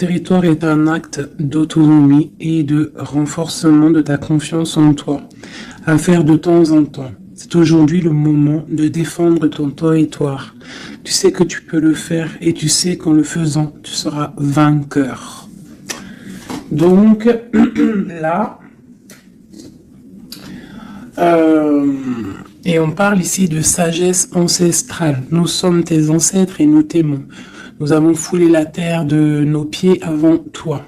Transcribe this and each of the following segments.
Territoire est un acte d'autonomie et de renforcement de ta confiance en toi, à faire de temps en temps. C'est aujourd'hui le moment de défendre ton territoire. Tu sais que tu peux le faire et tu sais qu'en le faisant, tu seras vainqueur. Donc, là, et on parle ici de sagesse ancestrale. Nous sommes tes ancêtres et nous t'aimons. Nous avons foulé la terre de nos pieds avant toi.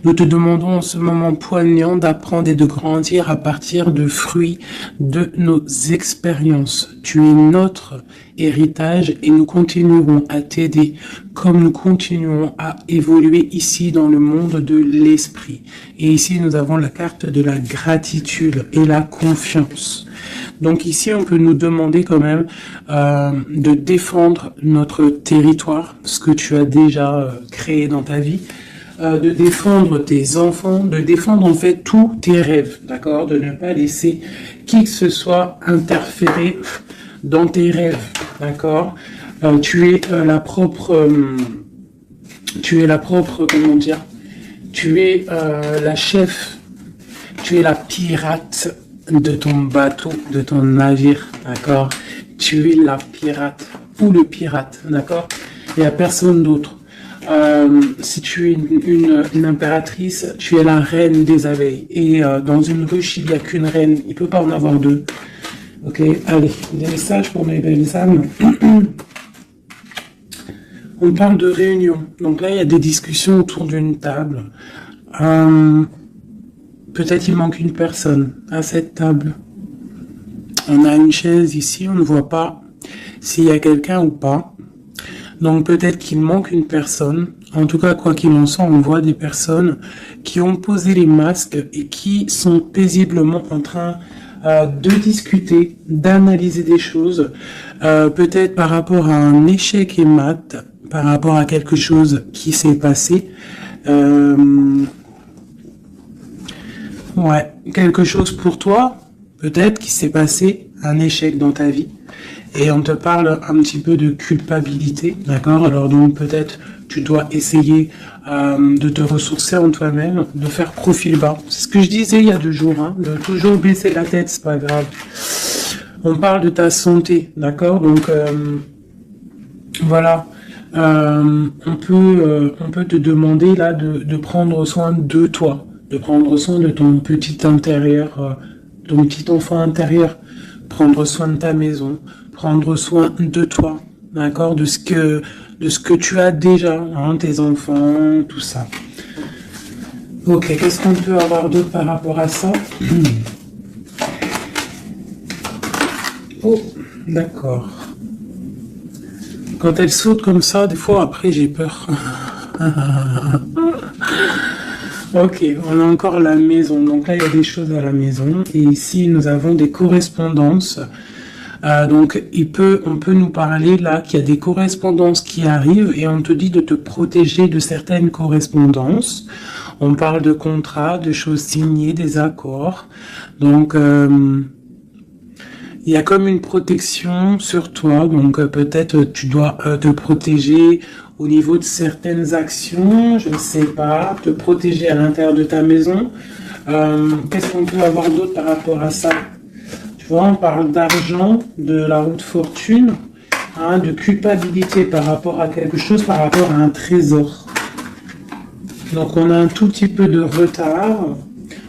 Nous te demandons en ce moment poignant d'apprendre et de grandir à partir de fruits de nos expériences. Tu es notre héritage et nous continuerons à t'aider comme nous continuons à évoluer ici dans le monde de l'esprit. Et ici, nous avons la carte de la gratitude et la confiance. Donc ici, on peut nous demander quand même de défendre notre territoire, ce que tu as déjà créé dans ta vie, de défendre tes enfants, de défendre en fait tous tes rêves, d'accord? De ne pas laisser qui que ce soit interférer dans tes rêves, d'accord? Tu es la propre, comment dire? Tu es la chef, tu es la pirate de ton bateau, de ton navire, d'accord? Tu es la pirate ou le pirate, d'accord? Il n'y a personne d'autre. Si tu es une impératrice, tu es la reine des abeilles. Et dans une ruche, il n'y a qu'une reine. Il ne peut pas en avoir deux. Ok, allez, des messages pour mes belles âmes. On parle de réunion. Donc là, il y a des discussions autour d'une table. Peut-être il manque une personne à cette table. On a une chaise ici, on ne voit pas s'il y a quelqu'un ou pas. Donc peut-être qu'il manque une personne. En tout cas, quoi qu'il en soit, on voit des personnes qui ont posé les masques et qui sont paisiblement en train de discuter, d'analyser des choses, peut-être par rapport à un échec et mat, par rapport à quelque chose qui s'est passé. Ouais, quelque chose pour toi, peut-être qui s'est passé, un échec dans ta vie. Et on te parle un petit peu de culpabilité, d'accord? Alors donc peut-être tu dois essayer de te ressourcer en toi-même, de faire profil bas. C'est ce que je disais il y a 2 jours, hein, de toujours baisser la tête, c'est pas grave. On parle de ta santé, d'accord? Donc voilà, on peut te demander là de prendre soin de toi, de prendre soin de ton petit intérieur, ton petit enfant intérieur, prendre soin de ta maison, prendre soin de toi, d'accord, de ce que tu as déjà, hein, tes enfants, tout ça. Ok, qu'est-ce qu'on peut avoir d'autre par rapport à ça? Oh, d'accord. Quand elle saute comme ça, des fois après j'ai peur. Ok, on a encore la maison. Donc là, il y a des choses à la maison. Et ici, nous avons des correspondances. Donc, on peut nous parler là qu'il y a des correspondances qui arrivent et on te dit de te protéger de certaines correspondances. On parle de contrats, de choses signées, des accords. Donc, il y a comme une protection sur toi. Donc, peut-être tu dois te protéger au niveau de certaines actions, je ne sais pas, te protéger à l'intérieur de ta maison. Qu'est-ce qu'on peut avoir d'autre par rapport à ça? Tu vois, on parle d'argent, de la roue de fortune, hein, de culpabilité par rapport à quelque chose, par rapport à un trésor. Donc on a un tout petit peu de retard.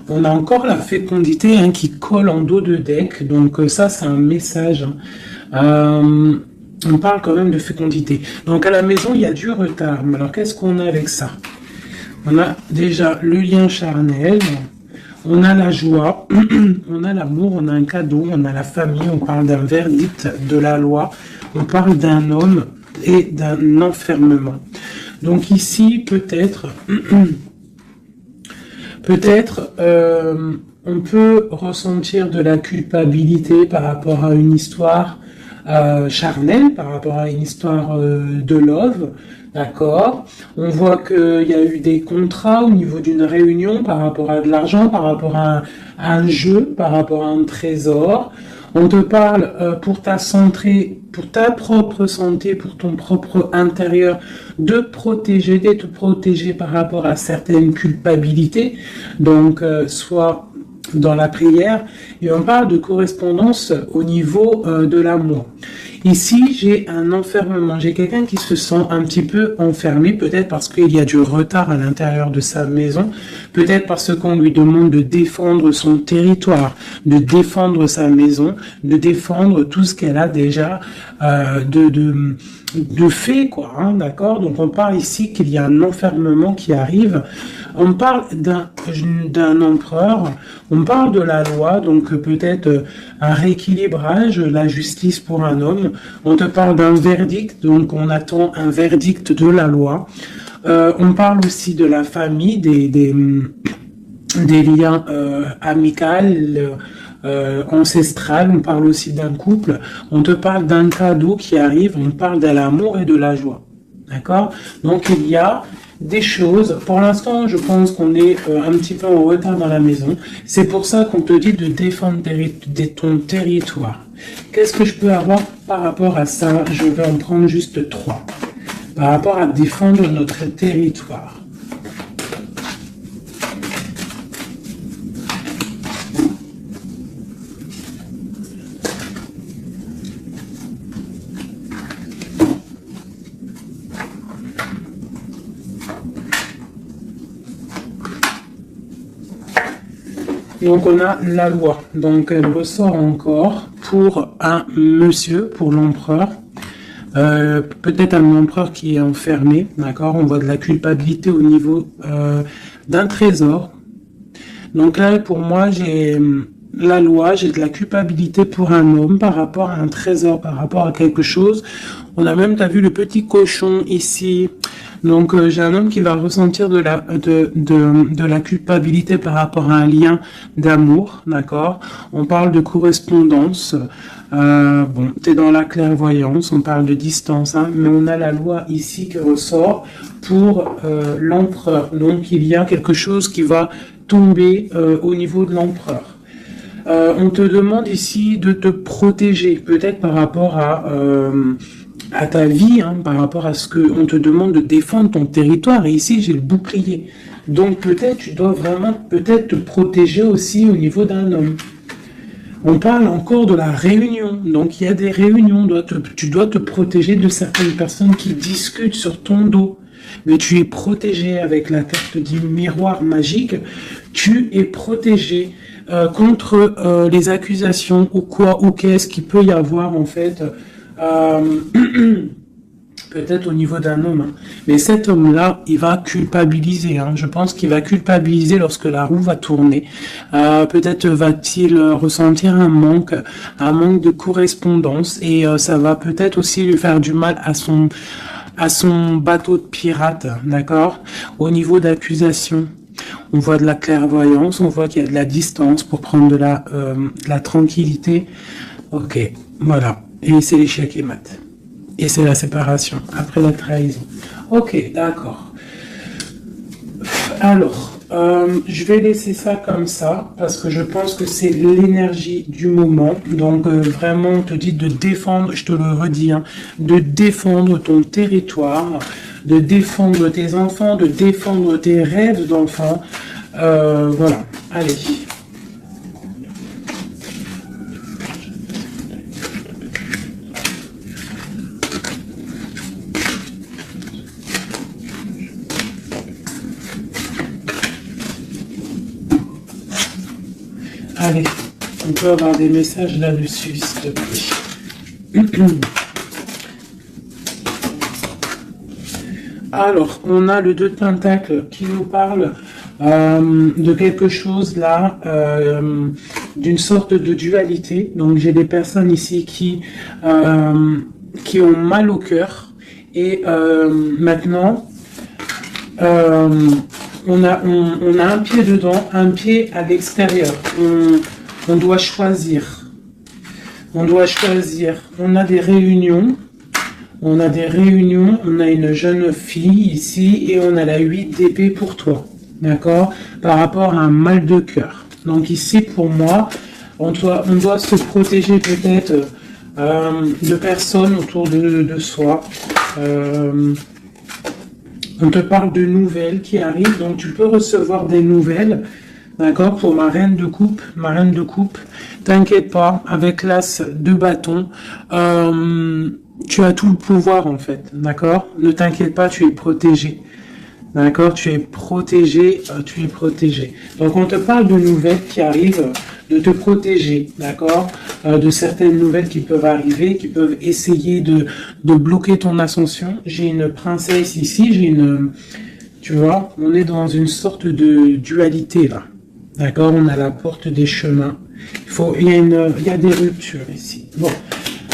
On a encore la fécondité, hein, qui colle en dos de deck. Donc ça, c'est un message. On parle quand même de fécondité. Donc à la maison, il y a du retard. Mais alors qu'est-ce qu'on a avec ça? On a déjà le lien charnel, on a la joie, on a l'amour, on a un cadeau, on a la famille, on parle d'un verdict de la loi, on parle d'un homme et d'un enfermement. Donc ici, peut-être, on peut ressentir de la culpabilité par rapport à une histoire charnel, par rapport à une histoire de love, d'accord. On voit qu'il y a eu des contrats au niveau d'une réunion par rapport à de l'argent, par rapport à un jeu, par rapport à un trésor. On te parle pour ta santé, pour ta propre santé, pour ton propre intérieur, de protéger, d'être protégé par rapport à certaines culpabilités, donc soit dans la prière, et on parle de correspondance au niveau de l'amour. Ici, j'ai un enfermement, j'ai quelqu'un qui se sent un petit peu enfermé, peut-être parce qu'il y a du retard à l'intérieur de sa maison, peut-être parce qu'on lui demande de défendre son territoire, de défendre sa maison, de défendre tout ce qu'elle a déjà de fait, quoi, hein, d'accord? Donc on parle ici qu'il y a un enfermement qui arrive. On parle d'un empereur, on parle de la loi, donc peut-être un rééquilibrage, la justice pour un homme. On te parle d'un verdict, donc on attend un verdict de la loi. On parle aussi de la famille, des liens amicaux, ancestral, on parle aussi d'un couple, on te parle d'un cadeau qui arrive, on parle de l'amour et de la joie. D'accord? Donc il y a des choses, pour l'instant je pense qu'on est un petit peu en retard dans la maison, c'est pour ça qu'on te dit de défendre ton territoire. Qu'est-ce que je peux avoir par rapport à ça? Je vais en prendre juste 3. Par rapport à défendre notre territoire. Donc on a la loi, donc elle ressort encore pour un monsieur, pour l'empereur, peut-être un empereur qui est enfermé, d'accord, on voit de la culpabilité au niveau d'un trésor. Donc là pour moi j'ai la loi, j'ai de la culpabilité pour un homme par rapport à un trésor, par rapport à quelque chose. On a même, t'as vu le petit cochon ici. Donc j'ai un homme qui va ressentir de la culpabilité par rapport à un lien d'amour, d'accord. On parle de correspondance. Bon, t'es dans la clairvoyance, on parle de distance, hein, mais on a la loi ici qui ressort pour l'empereur. Donc il y a quelque chose qui va tomber au niveau de l'empereur. On te demande ici de te protéger, peut-être par rapport à ta vie, hein, par rapport à ce qu'on te demande de défendre ton territoire. Et ici, j'ai le bouclier. Donc peut-être tu dois vraiment peut-être te protéger aussi au niveau d'un homme. On parle encore de la réunion. Donc il y a des réunions. Tu dois te protéger de certaines personnes qui discutent sur ton dos. Mais tu es protégé avec la carte du miroir magique. Tu es protégé contre les accusations ou quoi ou qu'est-ce qu'il peut y avoir en fait. Peut-être au niveau d'un homme, hein. Mais cet homme-là, il va culpabiliser, hein. Je pense qu'il va culpabiliser lorsque la roue va tourner. Peut-être va-t-il ressentir un manque de correspondance, et ça va peut-être aussi lui faire du mal à son bateau de pirate, d'accord? Au niveau d'accusation, on voit de la clairvoyance, on voit qu'il y a de la distance pour prendre de la tranquillité. Ok, voilà. Et c'est l'échec et mat. Et c'est la séparation, après la trahison. Ok, d'accord. Alors, je vais laisser ça comme ça, parce que je pense que c'est l'énergie du moment. Donc, vraiment, on te dit de défendre, je te le redis, hein, de défendre ton territoire, de défendre tes enfants, de défendre tes rêves d'enfants. Voilà, allez. Allez, on peut avoir des messages là-dessus, s'il te plaît. Alors, on a le 2 de Pentacles qui nous parle de quelque chose là, d'une sorte de dualité. Donc, j'ai des personnes ici qui ont mal au cœur. Et maintenant, on a un pied dedans, un pied à l'extérieur. On doit choisir. On doit choisir. On a des réunions. On a une jeune fille ici et on a la 8 d'épée pour toi. D'accord? Par rapport à un mal de cœur. Donc ici, pour moi, on doit se protéger peut-être de personnes autour de soi. On te parle de nouvelles qui arrivent, donc tu peux recevoir des nouvelles. D'accord, pour ma reine de coupe, t'inquiète pas, avec l'as de bâton, tu as tout le pouvoir en fait, d'accord? Ne t'inquiète pas, tu es protégé, d'accord? Tu es protégé, tu es protégé. Donc on te parle de nouvelles qui arrivent, de te protéger, d'accord? De certaines nouvelles qui peuvent arriver, qui peuvent essayer de bloquer ton ascension. J'ai une princesse ici, tu vois, on est dans une sorte de dualité là. D'accord, on a la porte des chemins. Il y a des ruptures ici. Bon,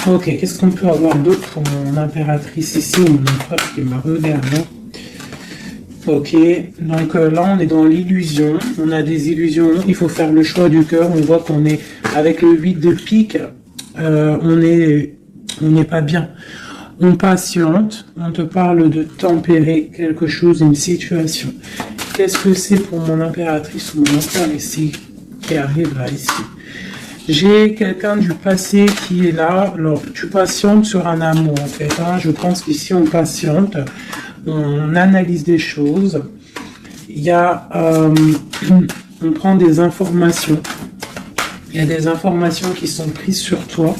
ok, qu'est-ce qu'on peut avoir d'autre pour mon impératrice ici, ou mon empereur qui me regarde? Ok, donc là on est dans l'illusion, on a des illusions, il faut faire le choix du cœur, on voit qu'on est, avec le 8 de pique, on n'est pas bien. On patiente, on te parle de tempérer quelque chose, une situation. Qu'est-ce que c'est pour mon impératrice ou mon empereur ici, qui arrive là, ici? J'ai quelqu'un du passé qui est là. Alors, tu patientes sur un amour, en fait. Hein. Je pense qu'ici, on patiente, on analyse des choses. Il y a... on prend des informations. Il y a des informations qui sont prises sur toi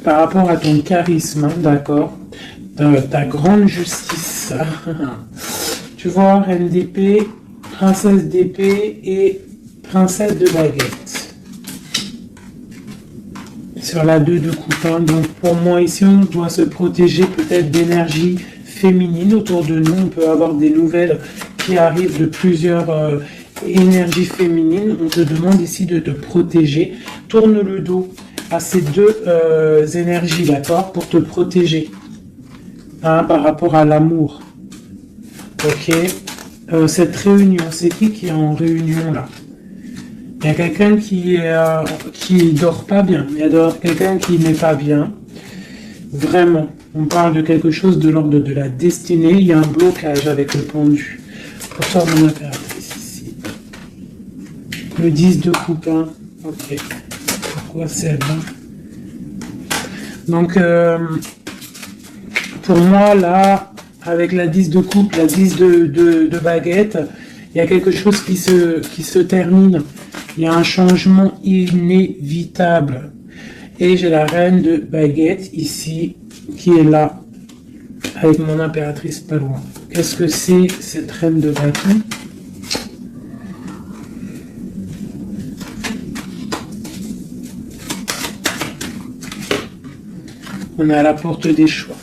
par rapport à ton charisme, hein, d'accord? Ta grande justice. Tu vois, reine d'épée, princesse d'épée et princesse de baguette. Sur la 2 de coupe. Hein. Donc pour moi ici, on doit se protéger peut-être d'énergie féminine autour de nous. On peut avoir des nouvelles qui arrivent de plusieurs énergies féminines. On te demande ici de te protéger. Tourne le dos à ces deux énergies, d'accord, pour te protéger, hein, par rapport à l'amour. Ok, cette réunion, c'est qui est en réunion là? Il y a quelqu'un qui dort pas bien, il y a quelqu'un qui n'est pas bien. Vraiment, on parle de quelque chose de l'ordre de la destinée. Il y a un blocage avec le pendu. Pour toi, mon impératrice ici. Le 10 de coupe, hein. Ok. Pourquoi celle-là? Donc, pour moi, là, avec la 10 de coupe, la 10 de baguette, il y a quelque chose qui se termine. Il y a un changement inévitable. Et j'ai la reine de baguette ici, qui est là, avec mon impératrice pas loin. Qu'est-ce que c'est cette reine de bâton? On est à la porte des choix.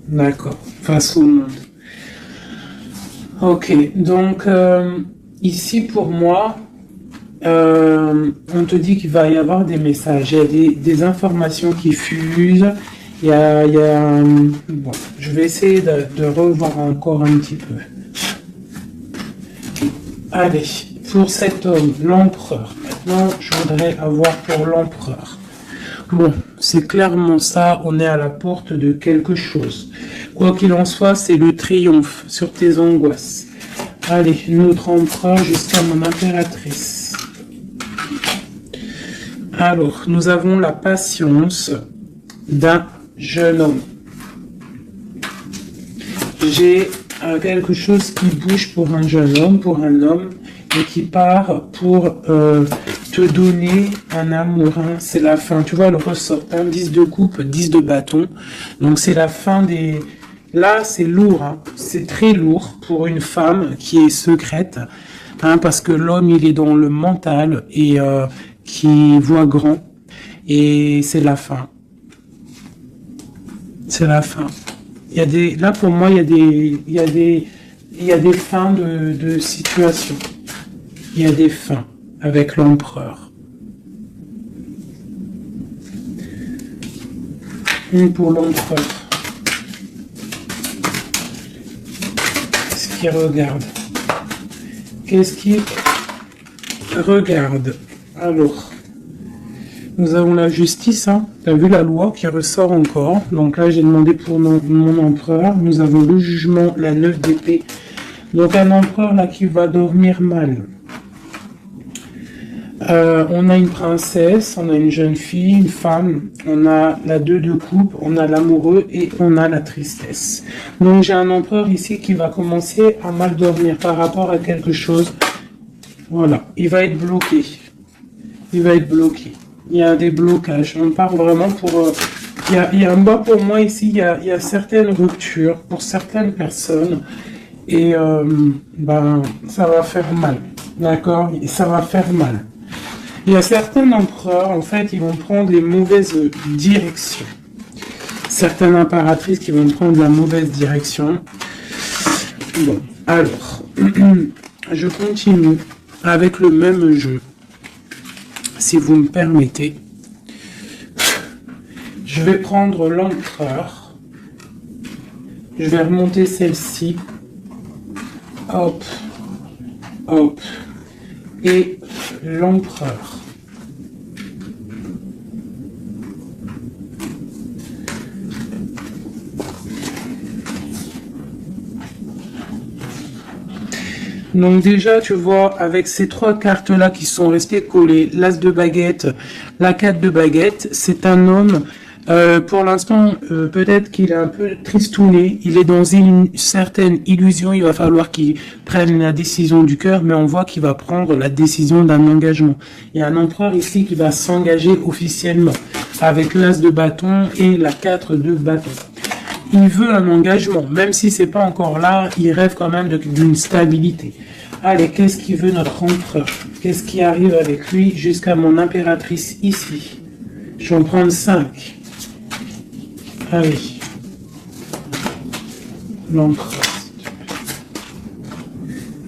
D'accord. Face au monde. Ok. Donc, ici, pour moi, on te dit qu'il va y avoir des messages. Il y a des informations qui fusent. Bon, je vais essayer de revoir encore un petit peu. Allez, pour cet homme, l'empereur. Maintenant, je voudrais avoir pour l'empereur. Bon, c'est clairement ça, on est à la porte de quelque chose. Quoi qu'il en soit, c'est le triomphe sur tes angoisses. Allez, notre empereur jusqu'à mon impératrice. Alors, nous avons la patience d'un jeune homme. J'ai quelque chose qui bouge pour un jeune homme, pour un homme, et qui part pour te donner un amour. Hein. C'est la fin. Tu vois, le ressort. Hein, 10 de coupe, 10 de bâton. Donc, c'est la fin des... Là, c'est lourd. Hein. C'est très lourd pour une femme qui est secrète. Hein, parce que l'homme, il est dans le mental et qui voit grand. Et c'est la fin. C'est la fin. Là, pour moi, il y a des fins de situation. Il y a des fins avec l'empereur. Une pour l'empereur. Qu'est-ce qu'il regarde? Qu'est-ce qu'il regarde? Alors, nous avons la justice, hein. Tu as vu la loi qui ressort encore. Donc là, j'ai demandé pour mon empereur. Nous avons le jugement, la 9 d'épée. Donc un empereur là qui va dormir mal. On a une princesse, on a une jeune fille, une femme, on a la 2 de coupe, on a l'amoureux et on a la tristesse. Donc j'ai un empereur ici qui va commencer à mal dormir par rapport à quelque chose. Voilà, il va être bloqué. Il va être bloqué. Il y a des blocages. On part vraiment pour... il y a un bas pour moi ici, il y a certaines ruptures pour certaines personnes. Et ben, ça va faire mal. D'accord? Ça va faire mal. Il y a certains empereurs, en fait, ils vont prendre les mauvaises directions. Certaines impératrices qui vont prendre la mauvaise direction. Bon, alors, je continue avec le même jeu, si vous me permettez. Je vais prendre l'empereur. Je vais remonter celle-ci. Hop, hop. Et l'empereur. Donc déjà, tu vois, avec ces 3 cartes-là qui sont restées collées, l'as de baguette, la 4 de baguette, c'est un homme, pour l'instant, peut-être qu'il est un peu tristouné, il est dans une certaine illusion, il va falloir qu'il prenne la décision du cœur, mais on voit qu'il va prendre la décision d'un engagement. Il y a un empereur ici qui va s'engager officiellement, avec l'as de bâton et la 4 de bâton. Il veut un engagement, même si c'est pas encore là, il rêve quand même d'une stabilité. Allez, qu'est-ce qu'il veut notre empereur? Qu'est-ce qui arrive avec lui jusqu'à mon impératrice ici? Je vais en prendre 5. Allez. L'empereur.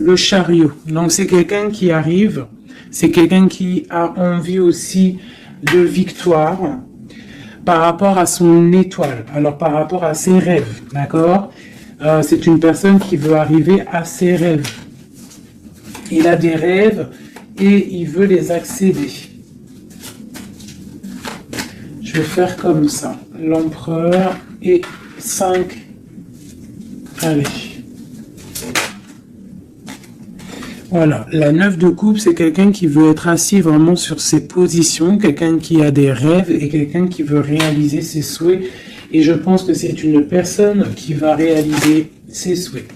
Le chariot. Donc c'est quelqu'un qui arrive, c'est quelqu'un qui a envie aussi de victoire, par rapport à son étoile, alors par rapport à ses rêves, d'accord? C'est une personne qui veut arriver à ses rêves. Il a des rêves et il veut les accéder. Je vais faire comme ça. L'empereur et 5. Allez. Voilà, la 9 de coupe, c'est quelqu'un qui veut être assis vraiment sur ses positions, quelqu'un qui a des rêves et quelqu'un qui veut réaliser ses souhaits. Et je pense que c'est une personne qui va réaliser ses souhaits.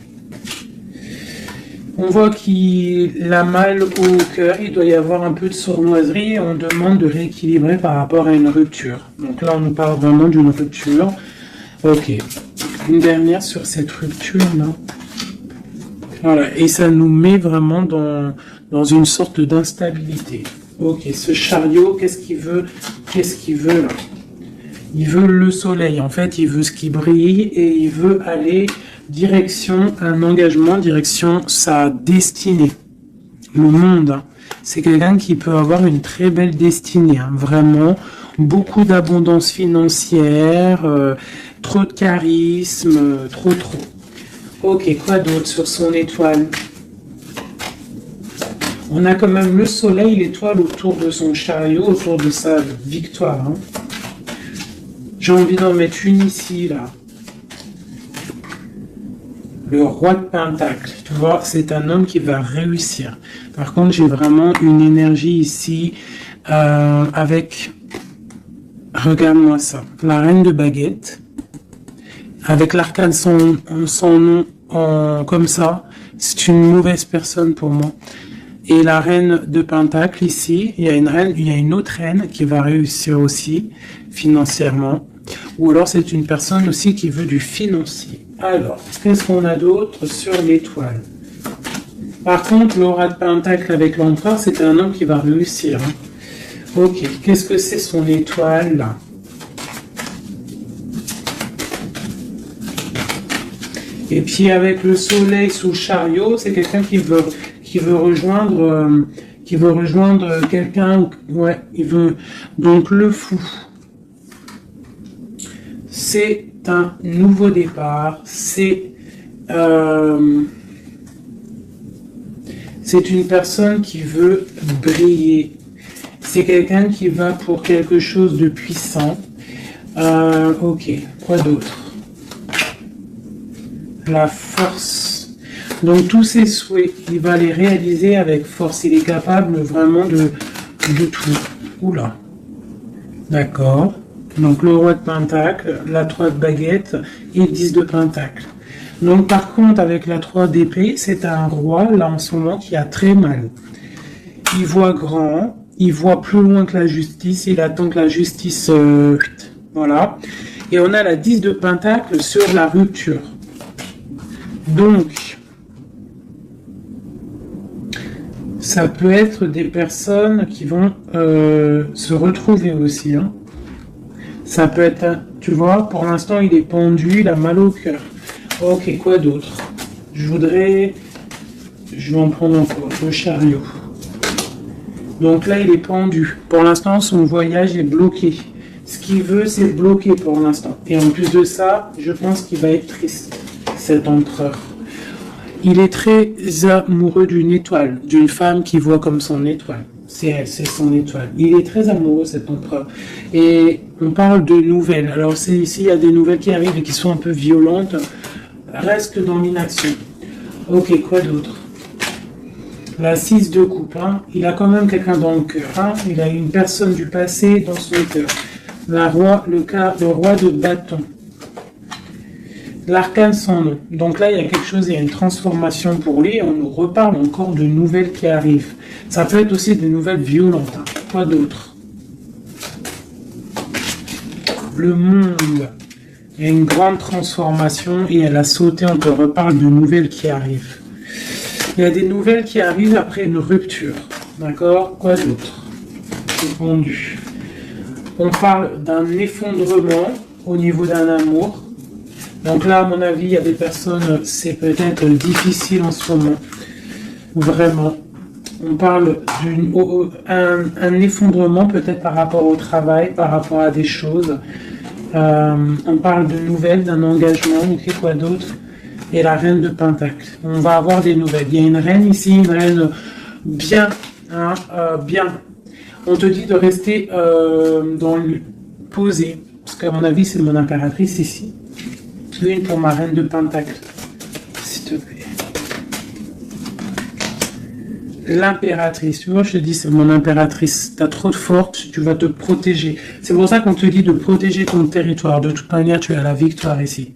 On voit qu'il a mal au cœur, il doit y avoir un peu de sournoiserie et on demande de rééquilibrer par rapport à une rupture. Donc là, on nous parle vraiment d'une rupture. Ok, une dernière sur cette rupture-là. Voilà, et ça nous met vraiment dans une sorte d'instabilité. Ok, ce chariot, qu'est-ce qu'il veut? Qu'est-ce qu'il veut là? Il veut le soleil, en fait, il veut ce qui brille et il veut aller direction un engagement, direction sa destinée. Le monde, hein. C'est quelqu'un qui peut avoir une très belle destinée, hein, vraiment. Beaucoup d'abondance financière, trop de charisme, trop. Ok, quoi d'autre sur son étoile? On a quand même le soleil, l'étoile autour de son chariot, autour de sa victoire. Hein. J'ai envie d'en mettre une ici, là. Le roi de Pentacle. Tu vois, c'est un homme qui va réussir. Par contre, j'ai vraiment une énergie ici avec... Regarde-moi ça. La reine de baguette. Avec l'arcane son nom comme ça, c'est une mauvaise personne pour moi. Et la reine de Pentacle ici, il y a une autre reine qui va réussir aussi financièrement. Ou alors c'est une personne aussi qui veut du financier. Alors, qu'est-ce qu'on a d'autre sur l'étoile? Par contre, l'aura de Pentacle avec l'empereur, c'est un homme qui va réussir. Hein. Ok, qu'est-ce que c'est son étoile là? Et puis avec le soleil sous le chariot, c'est quelqu'un qui veut rejoindre quelqu'un. Ouais, il veut donc le fou. C'est un nouveau départ. C'est une personne qui veut briller. C'est quelqu'un qui va pour quelque chose de puissant. Ok, quoi d'autre? La force. Donc tous ses souhaits, il va les réaliser avec force. Il est capable vraiment de tout. Oula. D'accord. Donc le roi de pentacle, la 3 de baguette et le 10 de pentacle. Donc par contre, avec la 3 d'épée, c'est un roi, là en ce moment, qui a très mal. Il voit grand, il voit plus loin que la justice, il attend que la justice... voilà. Et on a la 10 de pentacle sur la rupture. Donc, ça peut être des personnes qui vont se retrouver aussi. Hein. Ça peut être, tu vois, pour l'instant il est pendu, il a mal au cœur. Ok, quoi d'autre? Je vais en prendre encore, le chariot. Donc là il est pendu. Pour l'instant son voyage est bloqué. Ce qu'il veut c'est bloqué pour l'instant. Et en plus de ça, je pense qu'il va être triste, cet empereur. Il est très amoureux d'une étoile, d'une femme qui voit comme son étoile. C'est elle, c'est son étoile. Il est très amoureux, cet empereur. Et on parle de nouvelles. Alors, s'il y a des nouvelles qui arrivent et qui sont un peu violentes, reste dans l'inaction. Ok, quoi d'autre? La 6 de coupe. Hein. Il a quand même quelqu'un dans le cœur. Hein. Il a une personne du passé dans son cœur. Le roi de bâton. L'arcane sans nom. Donc là, il y a quelque chose, il y a une transformation pour lui. On nous reparle encore de nouvelles qui arrivent. Ça peut être aussi des nouvelles violentes. Hein. Quoi d'autre? Le monde. Il y a une grande transformation et elle a sauté. On te reparle de nouvelles qui arrivent. Il y a des nouvelles qui arrivent après une rupture. D'accord? Quoi d'autre? Répondu. On parle d'un effondrement au niveau d'un amour. Donc là, à mon avis, il y a des personnes, c'est peut-être difficile en ce moment. Vraiment. On parle d'un effondrement peut-être par rapport au travail, par rapport à des choses. On parle de nouvelles, d'un engagement, ok, quoi d'autre? Et la reine de pentacle. On va avoir des nouvelles. Il y a une reine ici, une reine bien, hein, bien. On te dit de rester posé. Parce qu'à mon avis, c'est mon impératrice ici. Une pour ma reine de pentacle, s'il te plaît. L'impératrice, tu vois, je te dis, c'est mon impératrice. T'as trop de force, tu vas te protéger. C'est pour ça qu'on te dit de protéger ton territoire. De toute manière, tu as la victoire ici.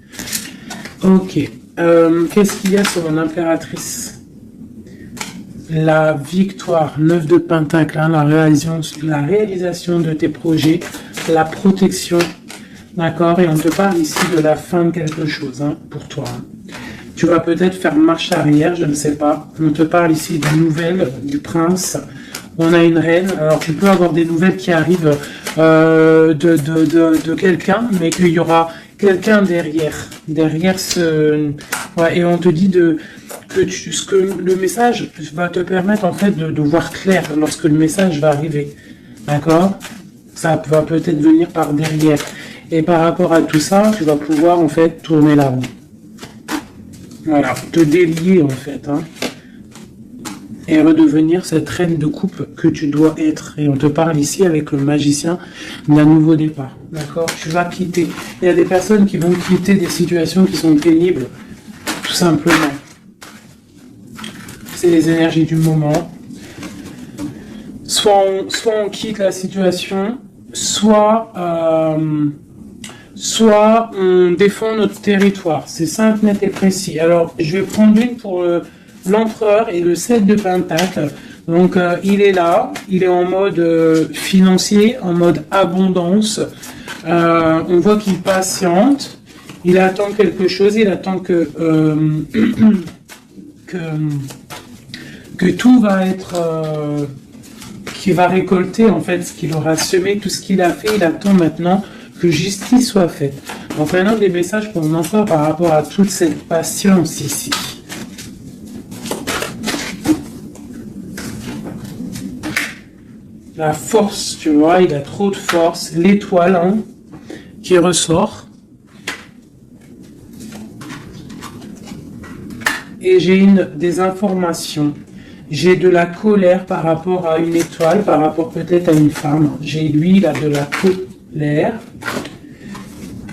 Ok. Qu'est-ce qu'il y a sur mon impératrice? La victoire, 9 de pentacle, hein, la réalisation de tes projets, la protection. D'accord, et on te parle ici de la fin de quelque chose, hein, pour toi. Hein. Tu vas peut-être faire marche arrière, je ne sais pas. On te parle ici des nouvelles du prince. On a une reine. Alors, tu peux avoir des nouvelles qui arrivent de quelqu'un, mais qu'il y aura quelqu'un derrière. Derrière ce... Ouais, et on te dit que le message va te permettre, en fait, de voir clair lorsque le message va arriver. D'accord? Ça va peut-être venir par derrière. Et par rapport à tout ça, tu vas pouvoir en fait tourner la roue. Voilà, te délier en fait. Hein, et redevenir cette reine de coupe que tu dois être. Et on te parle ici avec le magicien d'un nouveau départ. D'accord? Tu vas quitter. Il y a des personnes qui vont quitter des situations qui sont pénibles. Tout simplement. C'est les énergies du moment. Soit on quitte la situation, soit on défend notre territoire. C'est simple, net et précis. Alors, je vais prendre une pour l'empereur et le 7 de pentacle. Donc, il est là, il est en mode financier, en mode abondance. On voit qu'il patiente, il attend quelque chose, il attend que tout va être... qu'il va récolter en fait ce qu'il aura semé, tout ce qu'il a fait, il attend maintenant que justice soit faite. Donc maintenant des messages pour mon enfant par rapport à toute cette patience ici. La force, tu vois, il a trop de force. L'étoile hein, qui ressort. Et j'ai des informations. J'ai de la colère par rapport à une étoile, par rapport peut-être à une femme. J'ai lui, il a de la colère.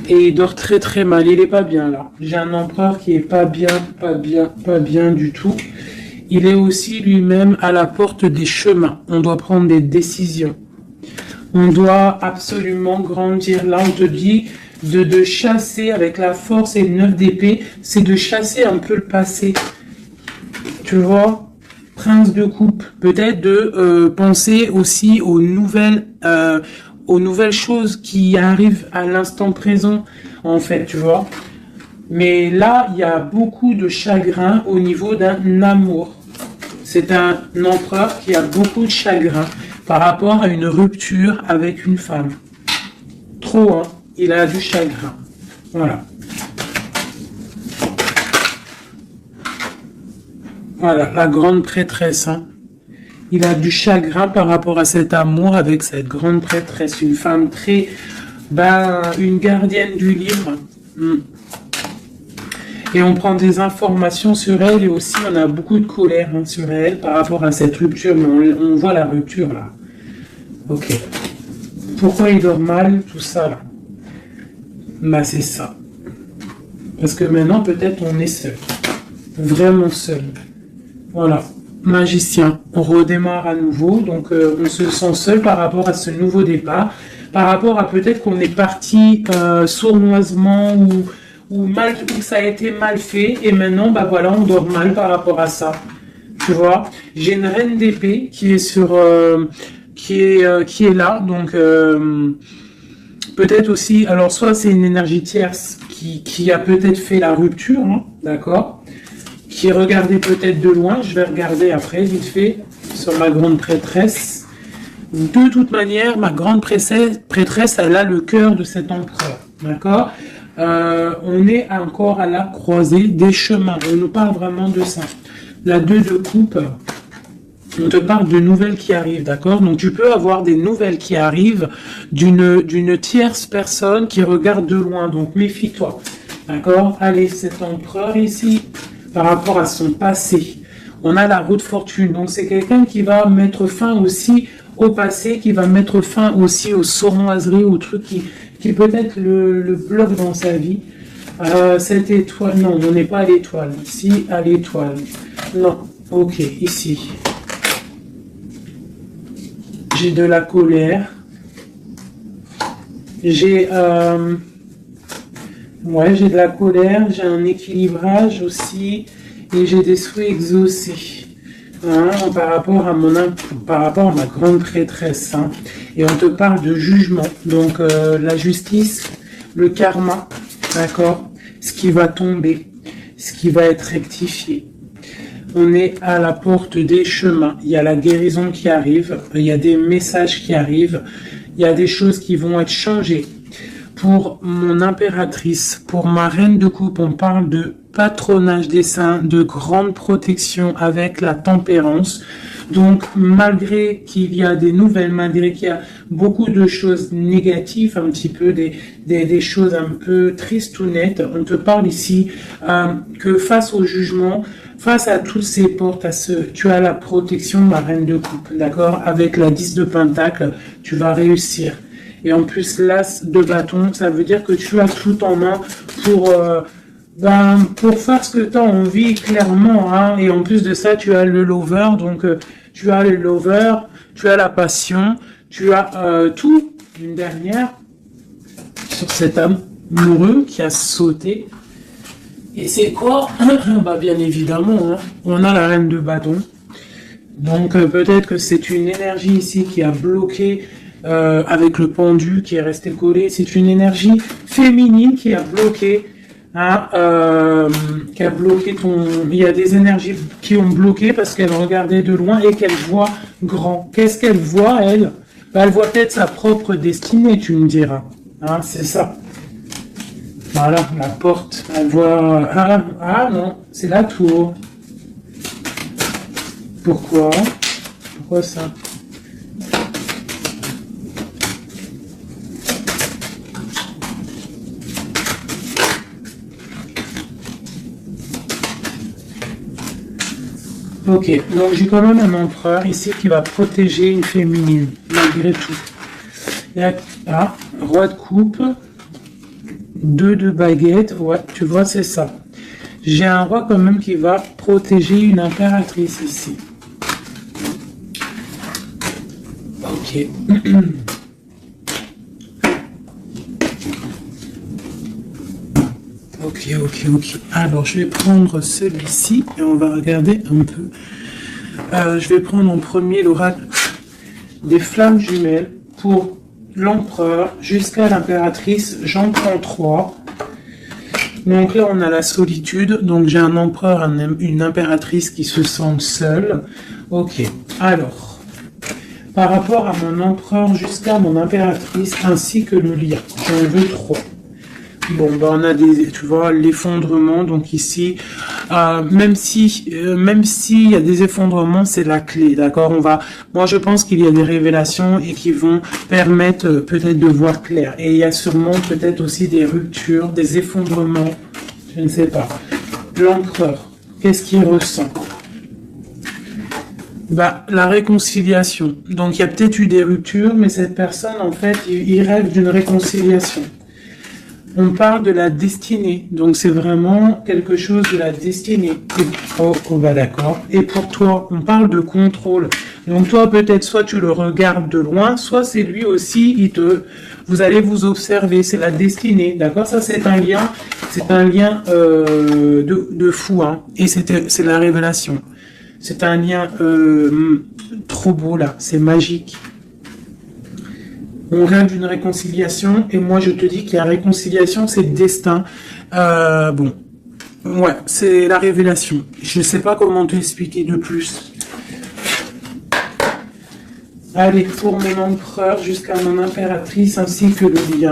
Et il dort très très mal, il est pas bien là. J'ai un empereur qui est pas bien du tout. il est aussi lui-même à la porte des chemins. On doit prendre des décisions. On doit absolument grandir. Là, on te dit de chasser avec la force et le 9 d'épée, c'est de chasser un peu le passé. Tu vois, prince de coupe, peut-être de penser aussi aux nouvelles choses qui arrivent à l'instant présent, en fait, tu vois. Mais là, il y a beaucoup de chagrin au niveau d'un amour. C'est un empereur qui a beaucoup de chagrin par rapport à une rupture avec une femme. Trop, hein. Il a du chagrin. Voilà. Voilà, la grande prêtresse. Hein. Il a du chagrin par rapport à cet amour avec cette grande prêtresse. Une femme très... une gardienne du livre. Et on prend des informations sur elle et aussi on a beaucoup de colère sur elle par rapport à cette rupture. Mais on voit la rupture là. Ok. Pourquoi il dort mal, tout ça là? C'est ça. Parce que maintenant peut-être on est seul. Vraiment seul. Voilà. Magicien. On redémarre à nouveau. Donc on se sent seul par rapport à ce nouveau départ. Par rapport à peut-être qu'on est parti sournoisement ou mal, ou ça a été mal fait. Et maintenant, voilà, on dort mal par rapport à ça. Tu vois, j'ai une reine d'épée qui est sur, qui est là. Donc peut-être aussi, alors soit c'est une énergie tierce qui a peut-être fait la rupture, hein, d'accord, qui est regardée peut-être de loin. Je vais regarder après vite fait sur ma grande prêtresse. De toute manière, ma grande prêtresse, elle a le cœur de cet empereur, d'accord. On est encore à la croisée des chemins. On nous parle vraiment de ça. La 2 de coupe, on te parle de nouvelles qui arrivent, d'accord? Donc tu peux avoir des nouvelles qui arrivent d'une tierce personne qui regarde de loin. Donc méfie-toi, d'accord? Allez, cet empereur ici, par rapport à son passé, on a la roue de fortune. Donc c'est quelqu'un qui va mettre fin aussi au passé, qui va mettre fin aussi aux sournoiseries, aux trucs qui peut-être le bloque dans sa vie. Cette étoile, non, on n'est pas à l'étoile. Ici, à l'étoile. Non, ok, ici. J'ai de la colère. J'ai de la colère, j'ai un équilibrage aussi, et j'ai des souhaits exaucés. Hein, par rapport à ma grande prêtresse, hein. Et on te parle de jugement, donc la justice, le karma, d'accord, ce qui va tomber, ce qui va être rectifié. On est à la porte des chemins, il y a la guérison qui arrive, il y a des messages qui arrivent, il y a des choses qui vont être changées. Pour mon impératrice, pour ma reine de coupe, on parle de patronage des saints, de grande protection avec la tempérance. Donc, malgré qu'il y a des nouvelles, malgré qu'il y a beaucoup de choses négatives, un petit peu des choses un peu tristes ou nettes, on te parle ici que face au jugement, face à toutes ces portes, tu as la protection, ma reine de coupe, d'accord? Avec la 10 de pentacle, tu vas réussir. Et en plus, l'as de bâton, ça veut dire que tu as tout en main pour faire ce que tu as envie, clairement. Hein. Et en plus de ça, tu as le lover. Donc, tu as le lover, tu as la passion, tu as tout. Une dernière sur cet amoureux qui a sauté. Et c'est quoi? Bien évidemment, hein, on a la reine de bâton. Donc, peut-être que c'est une énergie ici qui a bloqué avec le pendu qui est resté collé. C'est une énergie féminine qui a bloqué, hein, il y a des énergies qui ont bloqué parce qu'elle regardait de loin et qu'elle voit grand. Qu'est-ce qu'elle voit, elle? Elle voit peut-être sa propre destinée, tu me diras. Hein, c'est ça. Voilà, la porte. Elle voit... non, c'est la tour. Pourquoi? Pourquoi ça? Ok, donc j'ai quand même un empereur ici qui va protéger une féminine, malgré tout. Il y a roi de coupe, 2 de baguette, ouais, tu vois, c'est ça. J'ai un roi quand même qui va protéger une impératrice ici. Ok. Ok. Alors, je vais prendre celui-ci et on va regarder un peu. Je vais prendre en premier l'oracle des flammes jumelles pour l'empereur jusqu'à l'impératrice. J'en prends 3. Donc là, on a la solitude. Donc j'ai un empereur, une impératrice qui se sentent seuls. Ok. Alors, par rapport à mon empereur jusqu'à mon impératrice ainsi que le lien, j'en veux 3. Bon, ben on a tu vois, l'effondrement. Donc ici, même s'il y a des effondrements, c'est la clé, d'accord. Moi je pense qu'il y a des révélations et qui vont permettre peut-être de voir clair. Et il y a sûrement peut-être aussi des ruptures, des effondrements, je ne sais pas. L'empereur, qu'est-ce qu'il ressent? Bah, la réconciliation. Donc il y a peut-être eu des ruptures, mais cette personne, en fait, il rêve d'une réconciliation. On parle de la destinée, donc c'est vraiment quelque chose de la destinée. Bah d'accord. Et pour toi, on parle de contrôle. Donc toi, peut-être, soit tu le regardes de loin, soit c'est lui aussi, vous allez vous observer, c'est la destinée, d'accord. Ça, c'est un lien de fou, hein. Et c'est la révélation. C'est un lien trop beau, là, c'est magique. On rêve d'une réconciliation, et moi je te dis que la réconciliation, c'est le destin. Bon, ouais, c'est la révélation. Je ne sais pas comment t'expliquer de plus. Allez, pour mon empereur jusqu'à mon impératrice, ainsi que le lien.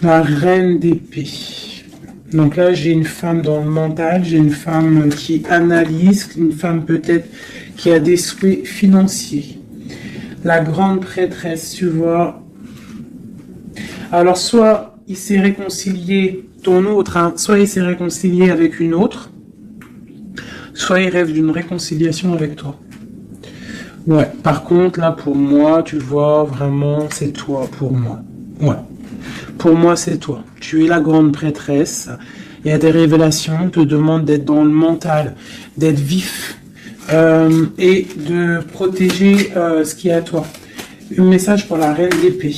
La reine d'épée. Donc là, j'ai une femme dans le mental, j'ai une femme qui analyse, une femme peut-être qui a des souhaits financiers. La grande prêtresse, tu vois. Alors, soit il s'est réconcilié, ton autre, hein, soit il s'est réconcilié avec une autre, soit il rêve d'une réconciliation avec toi. Ouais, par contre, là, pour moi, tu vois, vraiment, c'est toi pour moi. Ouais. Pour moi, c'est toi. Tu es la grande prêtresse. Il y a des révélations. On te demande d'être dans le mental, d'être vif et de protéger ce qui est à toi. Un message pour la reine d'épée.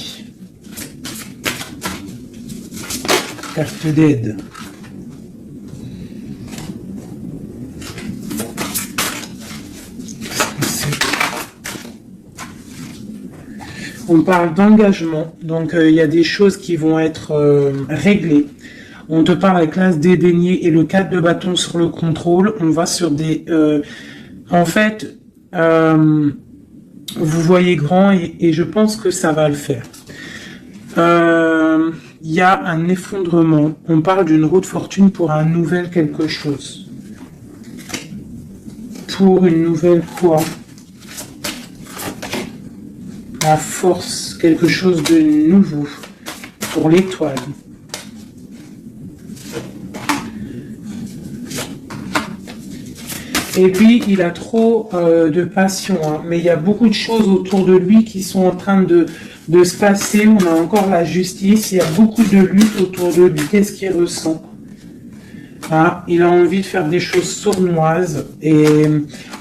Carte d'aide. On parle d'engagement, donc il y a des choses qui vont être réglées. On te parle avec l'as dédaigné et le 4 de bâton sur le contrôle. On va sur des... en fait, vous voyez grand et je pense que ça va le faire. Il y a un effondrement. On parle d'une roue de fortune pour un nouvel quelque chose. Pour une nouvelle quoi? La force, quelque chose de nouveau pour l'étoile. Et puis, il a trop de passion, hein, mais il y a beaucoup de choses autour de lui qui sont en train de se passer. On a encore la justice, il y a beaucoup de lutte autour de lui. Qu'est-ce qu'il ressent? Ah, il a envie de faire des choses sournoises et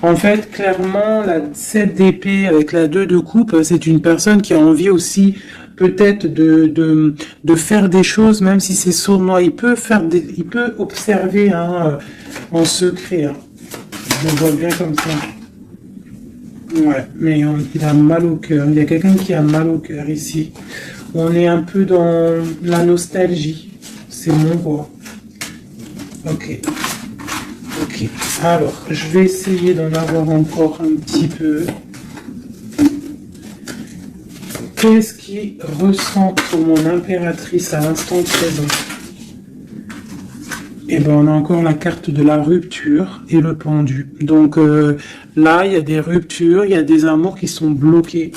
en fait clairement la 7 d'épée avec la 2 de coupe, c'est une personne qui a envie aussi peut-être de faire des choses même si c'est sournois. Il peut observer hein, en secret. Hein. Je le vois bien comme ça. Ouais, mais il a mal au cœur. Il y a quelqu'un qui a mal au cœur ici. On est un peu dans la nostalgie. C'est mon roi. Ok. Alors, je vais essayer d'en avoir encore un petit peu. Qu'est-ce qu'il ressent pour mon impératrice à l'instant présent? Et ben, on a encore la carte de la rupture et le pendu. Donc là, il y a des ruptures, il y a des amours qui sont bloqués.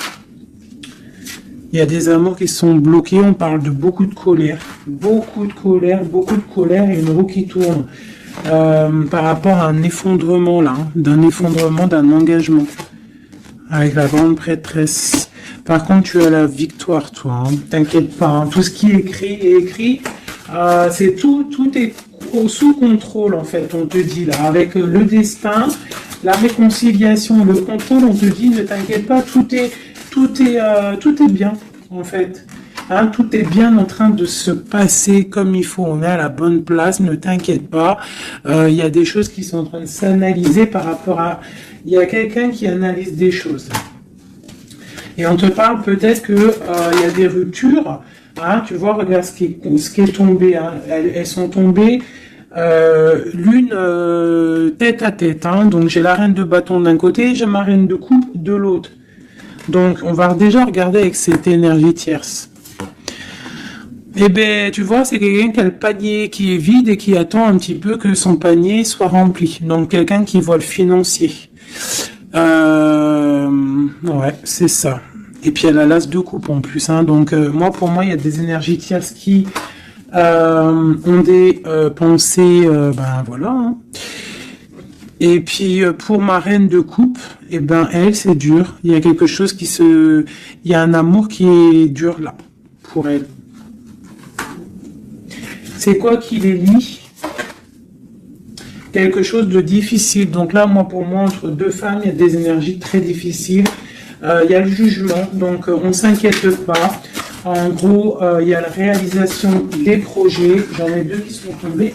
Il y a des amours qui sont bloqués, on parle de beaucoup de colère. Beaucoup de colère, beaucoup de colère et une roue qui tourne. Par rapport à un effondrement là, d'un effondrement, d'un engagement. Avec la grande prêtresse. Par contre, tu as la victoire, toi. Hein. T'inquiète pas. Hein. Tout ce qui est écrit. C'est tout est sous contrôle, en fait, on te dit là. Avec le destin, la réconciliation, le contrôle, on te dit, ne t'inquiète pas, tout est bien, en fait. Hein, tout est bien en train de se passer comme il faut. On est à la bonne place, ne t'inquiète pas. Il y a des choses qui sont en train de s'analyser par rapport à... Il y a quelqu'un qui analyse des choses. Et on te parle peut-être que il y a des ruptures. Hein, tu vois, regarde ce qui est tombé. Hein. Elles sont tombées l'une tête à tête. Hein. Donc j'ai la reine de bâton d'un côté, j'ai ma reine de coupe de l'autre. Donc on va déjà regarder avec cette énergie tierce. Eh ben, tu vois, c'est quelqu'un qui a le panier qui est vide et qui attend un petit peu que son panier soit rempli. Donc quelqu'un qui voit le financier. Ouais, c'est ça. Et puis elle a l'as de coupe en plus. Hein. Donc pour moi, il y a des énergies tierces qui ont des pensées, ben voilà. Hein. Et puis pour ma reine de coupe, eh ben elle, c'est dur. Il y a quelque chose il y a un amour qui est dur là pour elle. C'est quoi qui les lie? Quelque chose de difficile. Donc là, pour moi, entre deux femmes, il y a des énergies très difficiles. Il y a le jugement, donc on ne s'inquiète pas. En gros, il y a la réalisation des projets. J'en ai deux qui sont tombés.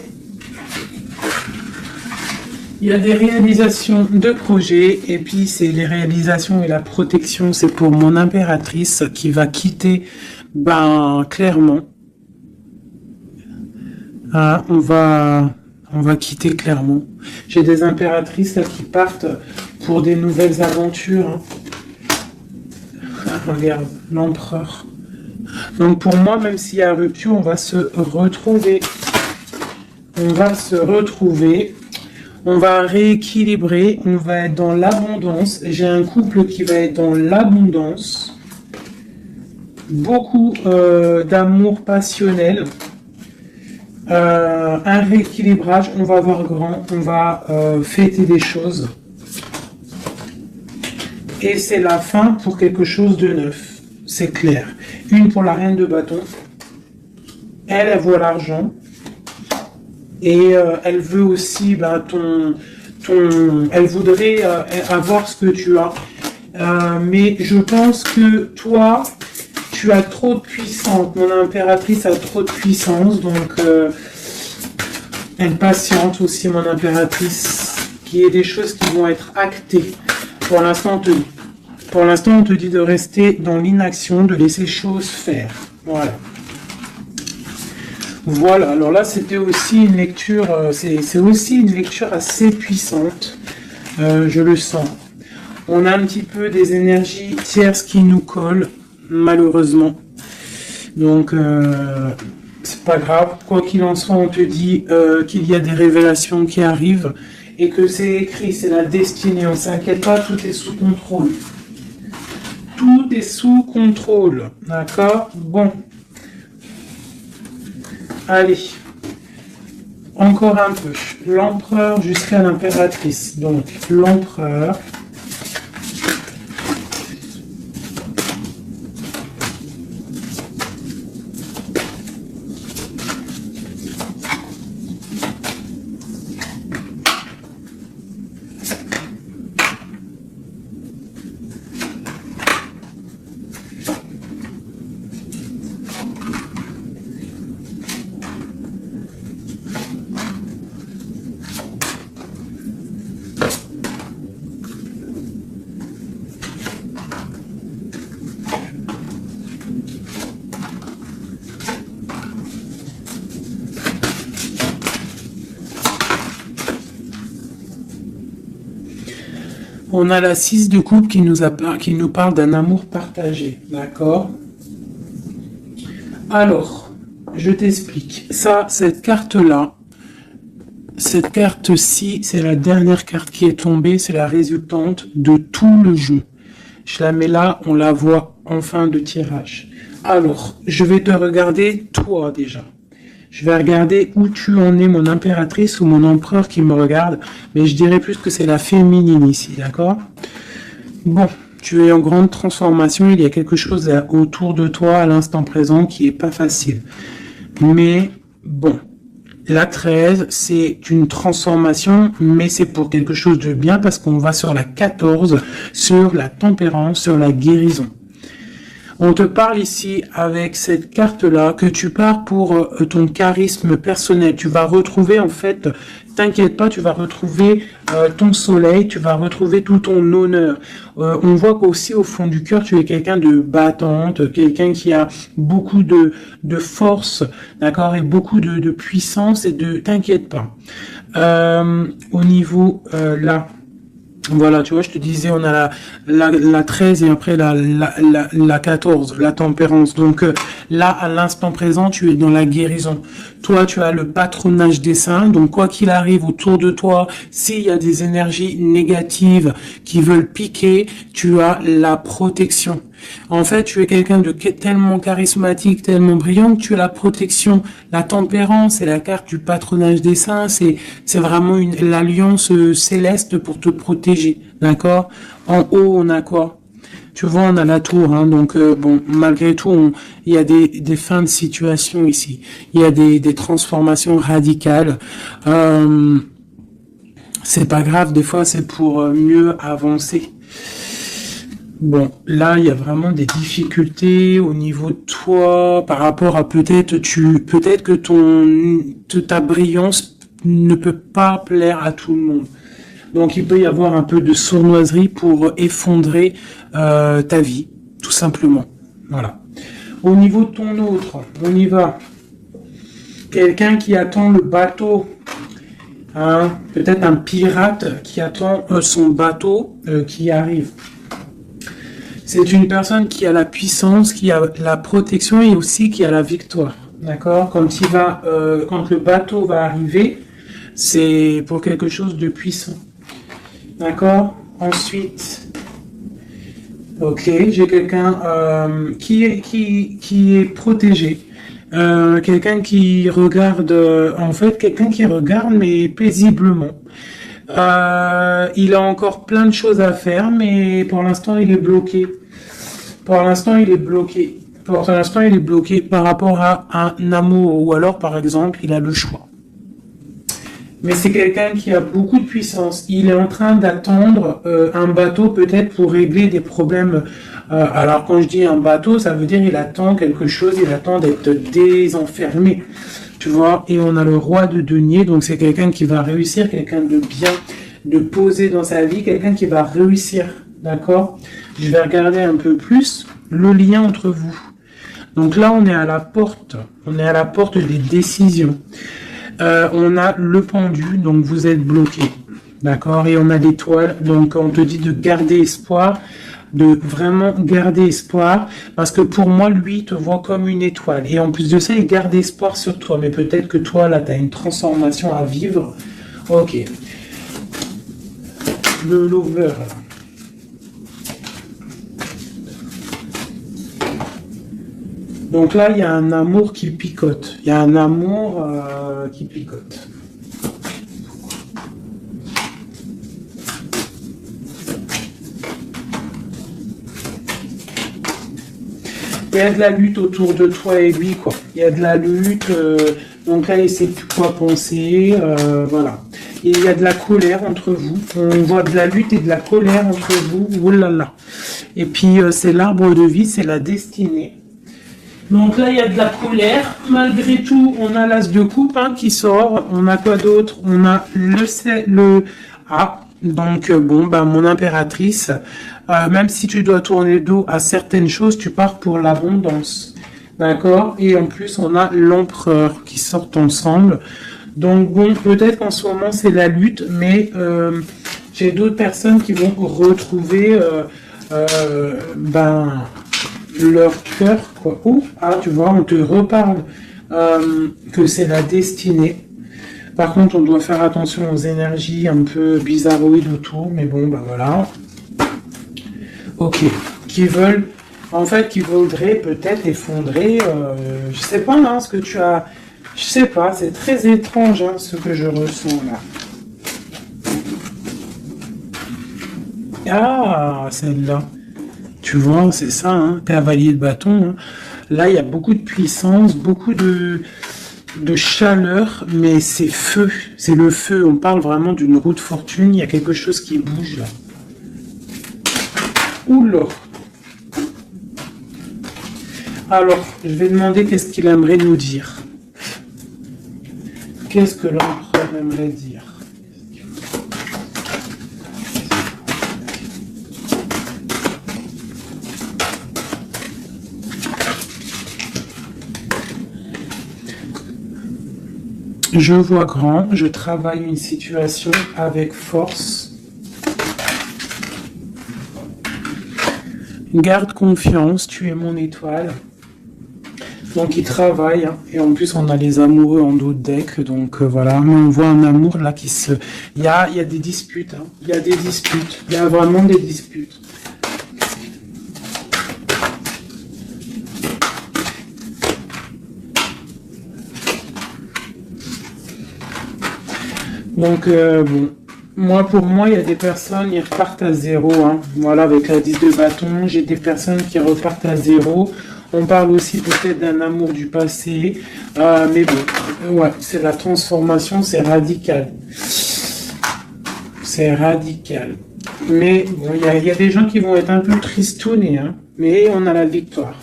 Il y a des réalisations de projets, et puis c'est les réalisations et la protection. C'est pour mon impératrice qui va quitter, clairement. Ah, on va quitter clairement. J'ai des impératrices là qui partent pour des nouvelles aventures. Hein. Ah, regarde, l'empereur. Donc pour moi, même s'il y a rupture, on va se retrouver. On va se retrouver. On va rééquilibrer. On va être dans l'abondance. J'ai un couple qui va être dans l'abondance. Beaucoup d'amour passionnel. Un rééquilibrage, on va voir grand, on va fêter des choses. Et c'est la fin pour quelque chose de neuf, c'est clair. Une pour la reine de bâton. Elle voit l'argent. Et elle veut aussi, elle voudrait avoir ce que tu as. Mais je pense que toi, tu as trop de puissance. Mon impératrice a trop de puissance, donc elle patiente aussi, mon impératrice, qu'il y ait des choses qui vont être actées. Pour l'instant, on te dit de rester dans l'inaction, de laisser choses faire. Voilà. Voilà, alors là, c'était aussi une lecture, c'est aussi une lecture assez puissante, je le sens. On a un petit peu des énergies tierces qui nous collent, malheureusement. Donc, c'est pas grave. Quoi qu'il en soit, on te dit qu'il y a des révélations qui arrivent et que c'est écrit, c'est la destinée. On s'inquiète pas, tout est sous contrôle. Tout est sous contrôle. D'accord? Bon. Allez. Encore un peu. L'empereur jusqu'à l'impératrice. Donc, l'empereur. On a la 6 de coupe qui nous parle d'un amour partagé, d'accord? Alors, je t'explique. Cette carte-là, cette carte-ci, c'est la dernière carte qui est tombée, c'est la résultante de tout le jeu. Je la mets là, on la voit en fin de tirage. Alors, je vais te regarder toi déjà. Je vais regarder où tu en es, mon impératrice ou mon empereur qui me regarde. Mais je dirais plus que c'est la féminine ici, d'accord? Bon, tu es en grande transformation. Il y a quelque chose autour de toi à l'instant présent qui est pas facile. Mais bon, la 13, c'est une transformation, mais c'est pour quelque chose de bien parce qu'on va sur la 14, sur la tempérance, sur la guérison. On te parle ici avec cette carte-là que tu pars pour ton charisme personnel. Tu vas retrouver en fait, t'inquiète pas, tu vas retrouver ton soleil, tu vas retrouver tout ton honneur. On voit qu'aussi au fond du cœur, tu es quelqu'un de battante, quelqu'un qui a beaucoup de force, d'accord, et beaucoup de puissance et de... T'inquiète pas. Au niveau là... Voilà, tu vois, je te disais, on a la 13 et après la 14, la tempérance. Donc là, à l'instant présent, tu es dans la guérison. Toi, tu as le patronage des saints. Donc, quoi qu'il arrive autour de toi, s'il y a des énergies négatives qui veulent piquer, tu as la protection. En fait, tu es quelqu'un de tellement charismatique, tellement brillant que tu as la protection. La tempérance, c'est la carte du patronage des saints. C'est vraiment l'alliance céleste pour te protéger. D'accord? En haut, on a quoi? Tu vois, on a la tour, hein, donc bon, malgré tout, il y a des fins de situation ici. Il y a des transformations radicales. C'est pas grave, des fois, c'est pour mieux avancer. Bon, là, il y a vraiment des difficultés au niveau de toi, par rapport à peut-être que ta brillance ne peut pas plaire à tout le monde. Donc, il peut y avoir un peu de sournoiserie pour effondrer ta vie, tout simplement. Voilà. Au niveau de ton autre, on y va. Quelqu'un qui attend le bateau. Hein, peut-être un pirate qui attend son bateau qui arrive. C'est une personne qui a la puissance, qui a la protection et aussi qui a la victoire. D'accord? Quand le bateau va arriver, c'est pour quelque chose de puissant. D'accord? Ensuite, ok, j'ai quelqu'un qui est protégé. Quelqu'un qui regarde, quelqu'un qui regarde mais paisiblement. Il a encore plein de choses à faire, mais pour l'instant il est bloqué. Pour l'instant il est bloqué par rapport à un amour, ou alors par exemple il a le choix. Mais c'est quelqu'un qui a beaucoup de puissance. Il est en train d'attendre un bateau peut-être pour régler des problèmes. Alors quand je dis un bateau, ça veut dire il attend quelque chose, il attend d'être désenfermé. Tu vois, et on a le roi de denier, donc c'est quelqu'un qui va réussir, quelqu'un de bien, de posé dans sa vie, quelqu'un qui va réussir, d'accord? Je vais regarder un peu plus le lien entre vous. Donc là, on est à la porte des décisions. On a le pendu, donc vous êtes bloqué, d'accord? Et on a l'étoile, donc on te dit de garder espoir, de vraiment garder espoir, parce que pour moi, lui, il te voit comme une étoile. Et en plus de ça, il garde espoir sur toi. Mais peut-être que toi, là, tu as une transformation à vivre. Ok. Le lover. Donc là, il y a un amour qui picote. Il y a un amour qui picote. Il y a de la lutte autour de toi et lui, quoi. Il y a de la lutte, donc là, il ne sait plus quoi penser, voilà. Et il y a de la colère entre vous. On voit de la lutte et de la colère entre vous, oh là là. Et puis, c'est l'arbre de vie, c'est la destinée. Donc là, il y a de la colère. Malgré tout, on a l'as de coupe qui sort. On a quoi d'autre? On a le A. Donc, bon, mon impératrice, même si tu dois tourner le dos à certaines choses, tu pars pour l'abondance. D'accord? Et en plus, on a l'empereur qui sortent ensemble. Donc, bon, peut-être qu'en ce moment, c'est la lutte, mais j'ai d'autres personnes qui vont retrouver leur cœur, quoi. Tu vois, on te reparle que c'est la destinée. Par contre, on doit faire attention aux énergies un peu bizarroïdes autour, mais bon, voilà. Ok. Qui veulent en fait, qui voudrait peut-être effondrer, je sais pas, hein, ce que tu as, je sais pas, c'est très étrange, hein, ce que je ressens là. Ah, celle-là. Tu vois, c'est ça, hein, cavalier de bâton. Hein. Là, il y a beaucoup de puissance, beaucoup de chaleur, mais c'est feu. C'est le feu. On parle vraiment d'une roue de fortune. Il y a quelque chose qui bouge là. Oula. Alors, je vais demander qu'est-ce qu'il aimerait nous dire. Qu'est-ce que l'empereur aimerait dire? Je vois grand, je travaille une situation avec force. Garde confiance, tu es mon étoile. Donc il travaille, hein. Et en plus on a les amoureux en dos de deck, donc voilà, mais on voit un amour là qui se... Il y a des disputes, hein. Il y a des disputes, il y a vraiment des disputes. Donc, bon, pour moi, il y a des personnes, ils repartent à zéro. Hein. Voilà, avec la 10 de bâton, j'ai des personnes qui repartent à zéro. On parle aussi peut-être d'un amour du passé. Mais bon, ouais, c'est la transformation, c'est radical. C'est radical. Mais bon, il y a des gens qui vont être un peu tristounés, hein. Mais on a la victoire.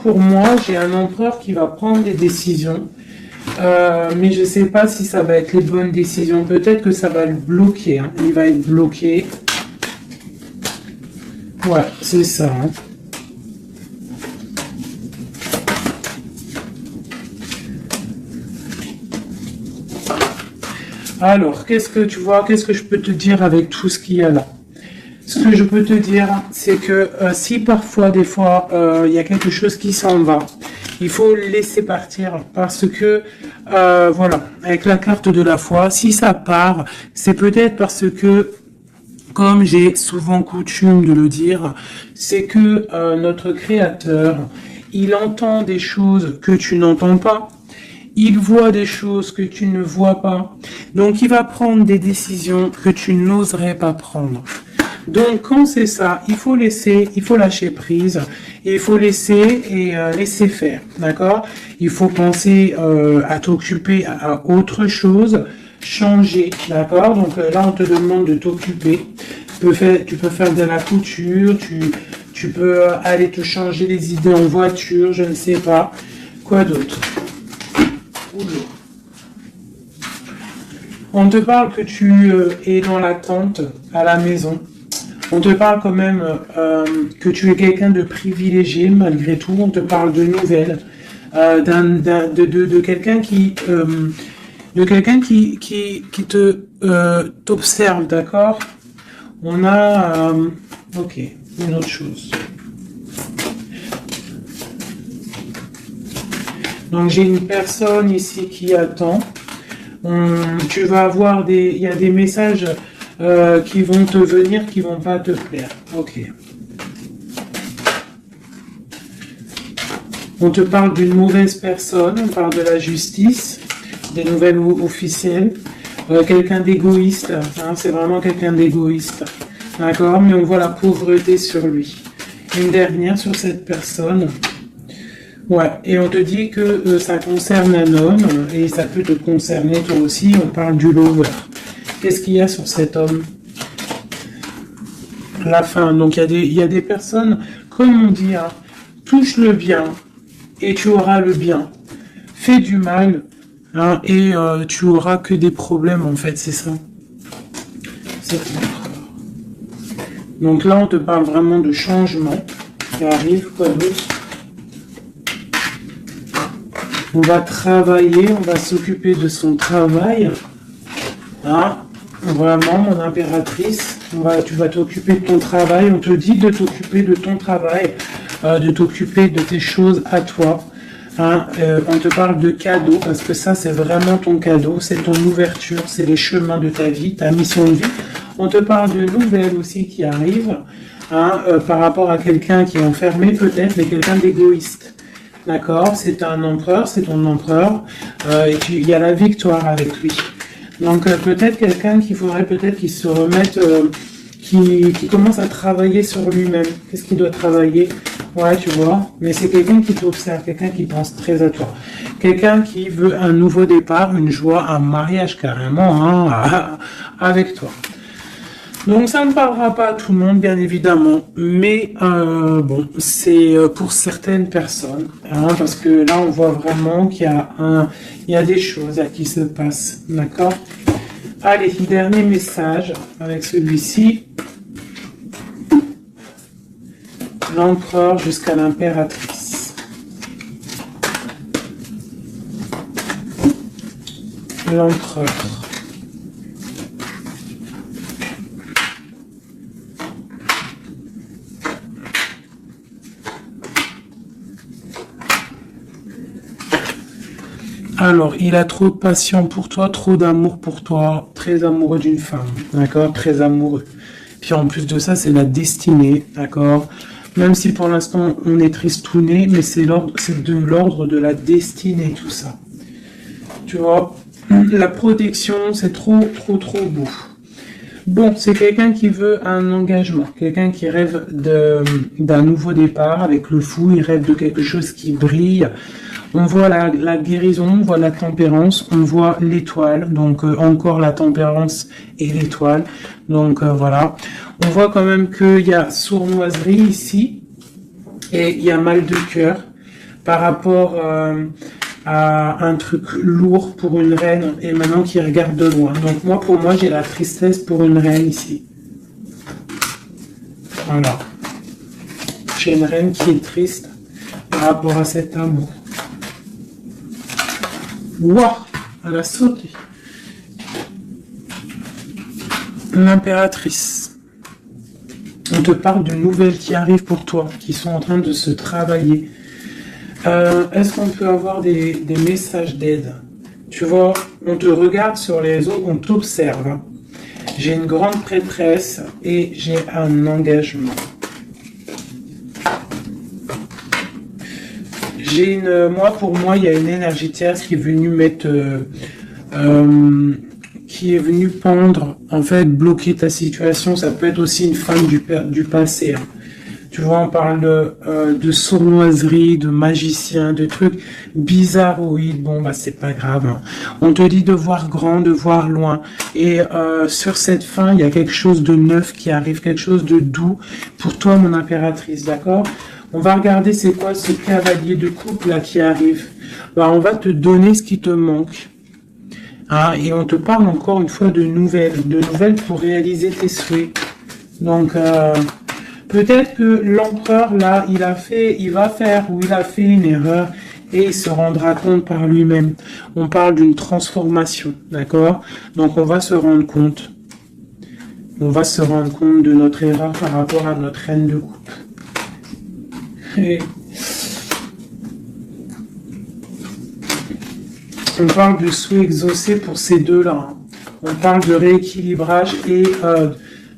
Pour moi, j'ai un empereur qui va prendre des décisions, mais je ne sais pas si ça va être les bonnes décisions. Peut-être que ça va le bloquer, hein. Il va être bloqué. Ouais, c'est ça. Hein. Alors, qu'est-ce que tu vois? Qu'est-ce que je peux te dire avec tout ce qu'il y a là? Ce que je peux te dire, c'est que si parfois, des fois, il y a quelque chose qui s'en va, il faut le laisser partir parce que, voilà, avec la carte de la foi, si ça part, c'est peut-être parce que, comme j'ai souvent coutume de le dire, c'est que notre Créateur, il entend des choses que tu n'entends pas. Il voit des choses que tu ne vois pas. Donc, il va prendre des décisions que tu n'oserais pas prendre. Donc, quand c'est ça, il faut laisser, il faut lâcher prise, il faut laisser et laisser faire, d'accord? Il faut penser à t'occuper à autre chose, changer, d'accord? Donc là, on te demande de t'occuper. Tu peux faire de la couture, tu peux aller te changer les idées en voiture, je ne sais pas. Quoi d'autre? On te parle que tu es dans l'attente à la maison. On te parle quand même que tu es quelqu'un de privilégié malgré tout. On te parle de nouvelles, de quelqu'un qui te t'observe, d'accord? On a ok, une autre chose. Donc j'ai une personne ici qui attend. Tu vas avoir il y a des messages qui vont te venir, qui vont pas te plaire. Ok. On te parle d'une mauvaise personne, on parle de la justice, des nouvelles officielles, quelqu'un d'égoïste, hein, c'est vraiment quelqu'un d'égoïste. D'accord? Mais on voit la pauvreté sur lui. Une dernière sur cette personne. Ouais, et on te dit que ça concerne un homme, et ça peut te concerner toi aussi, on parle du lover. Qu'est-ce qu'il y a sur cet homme? La fin. Donc il y a des personnes, comme on dit, hein, touche le bien et tu auras le bien. Fais du mal hein, et tu auras que des problèmes en fait, c'est ça. Donc là on te parle vraiment de changement qui arrive, quoi d'autre? On va travailler, on va s'occuper de son travail. Hein? Vraiment, mon impératrice, tu vas t'occuper de ton travail. On te dit de t'occuper de ton travail, de t'occuper de tes choses à toi. Hein? On te parle de cadeau, parce que ça, c'est vraiment ton cadeau. C'est ton ouverture, c'est les chemins de ta vie, ta mission de vie. On te parle de nouvelles aussi qui arrivent, hein, par rapport à quelqu'un qui est enfermé peut-être, mais quelqu'un d'égoïste. D'accord? C'est un empereur, c'est ton empereur, et il y a la victoire avec lui. Donc peut-être quelqu'un qu'il faudrait peut-être qu'il se remette, qui commence à travailler sur lui-même. Qu'est-ce qu'il doit travailler? Ouais, tu vois, mais c'est quelqu'un qui t'observe, quelqu'un qui pense très à toi. Quelqu'un qui veut un nouveau départ, une joie, un mariage carrément, hein, avec toi. Donc ça ne parlera pas à tout le monde, bien évidemment, mais bon, c'est pour certaines personnes, hein, parce que là on voit vraiment il y a des choses qui se passent, d'accord? Allez, dernier message avec celui-ci. L'empereur jusqu'à l'impératrice. L'empereur. Alors, il a trop de passion pour toi, trop d'amour pour toi, très amoureux d'une femme, d'accord? Très amoureux. Puis en plus de ça, c'est la destinée, d'accord? Même si pour l'instant on est tristouné, mais c'est de l'ordre de la destinée, tout ça. Tu vois, la protection, c'est trop, trop, trop beau. Bon, c'est quelqu'un qui veut un engagement, quelqu'un qui rêve d'un nouveau départ avec le fou, il rêve de quelque chose qui brille. On voit la guérison, on voit la tempérance, on voit l'étoile, donc encore la tempérance et l'étoile. Donc voilà, on voit quand même qu'il y a sournoiserie ici et il y a mal de cœur par rapport à un truc lourd pour une reine et maintenant qui regarde de loin. Donc moi, pour moi, j'ai la tristesse pour une reine ici. Voilà. J'ai une reine qui est triste par rapport à cet amour. Waouh, elle a sauté. L'impératrice. On te parle de nouvelles qui arrivent pour toi, qui sont en train de se travailler. Est-ce qu'on peut avoir des messages d'aide? Tu vois, on te regarde sur les réseaux, on t'observe. J'ai une grande prêtresse et j'ai un engagement. Pour moi, il y a une énergie tierce qui est venue mettre, qui est venue pendre, en fait, bloquer ta situation. Ça peut être aussi une femme du passé. Hein. Tu vois, on parle de sournoiserie, de magicien, de trucs bizarroïdes. Bon, bah, c'est pas grave. Hein. On te dit de voir grand, de voir loin. Et sur cette fin, il y a quelque chose de neuf qui arrive, quelque chose de doux pour toi, mon impératrice, d'accord? On va regarder c'est quoi ce cavalier de coupe là qui arrive. Bah, on va te donner ce qui te manque. Hein, et on te parle encore une fois de nouvelles pour réaliser tes souhaits. Donc peut-être que l'empereur là, il a fait une erreur et il se rendra compte par lui-même. On parle d'une transformation, d'accord? Donc on va se rendre compte. On va se rendre compte de notre erreur par rapport à notre reine de coupe. Et on parle de souhait exaucé pour ces deux-là. Hein. On parle de rééquilibrage et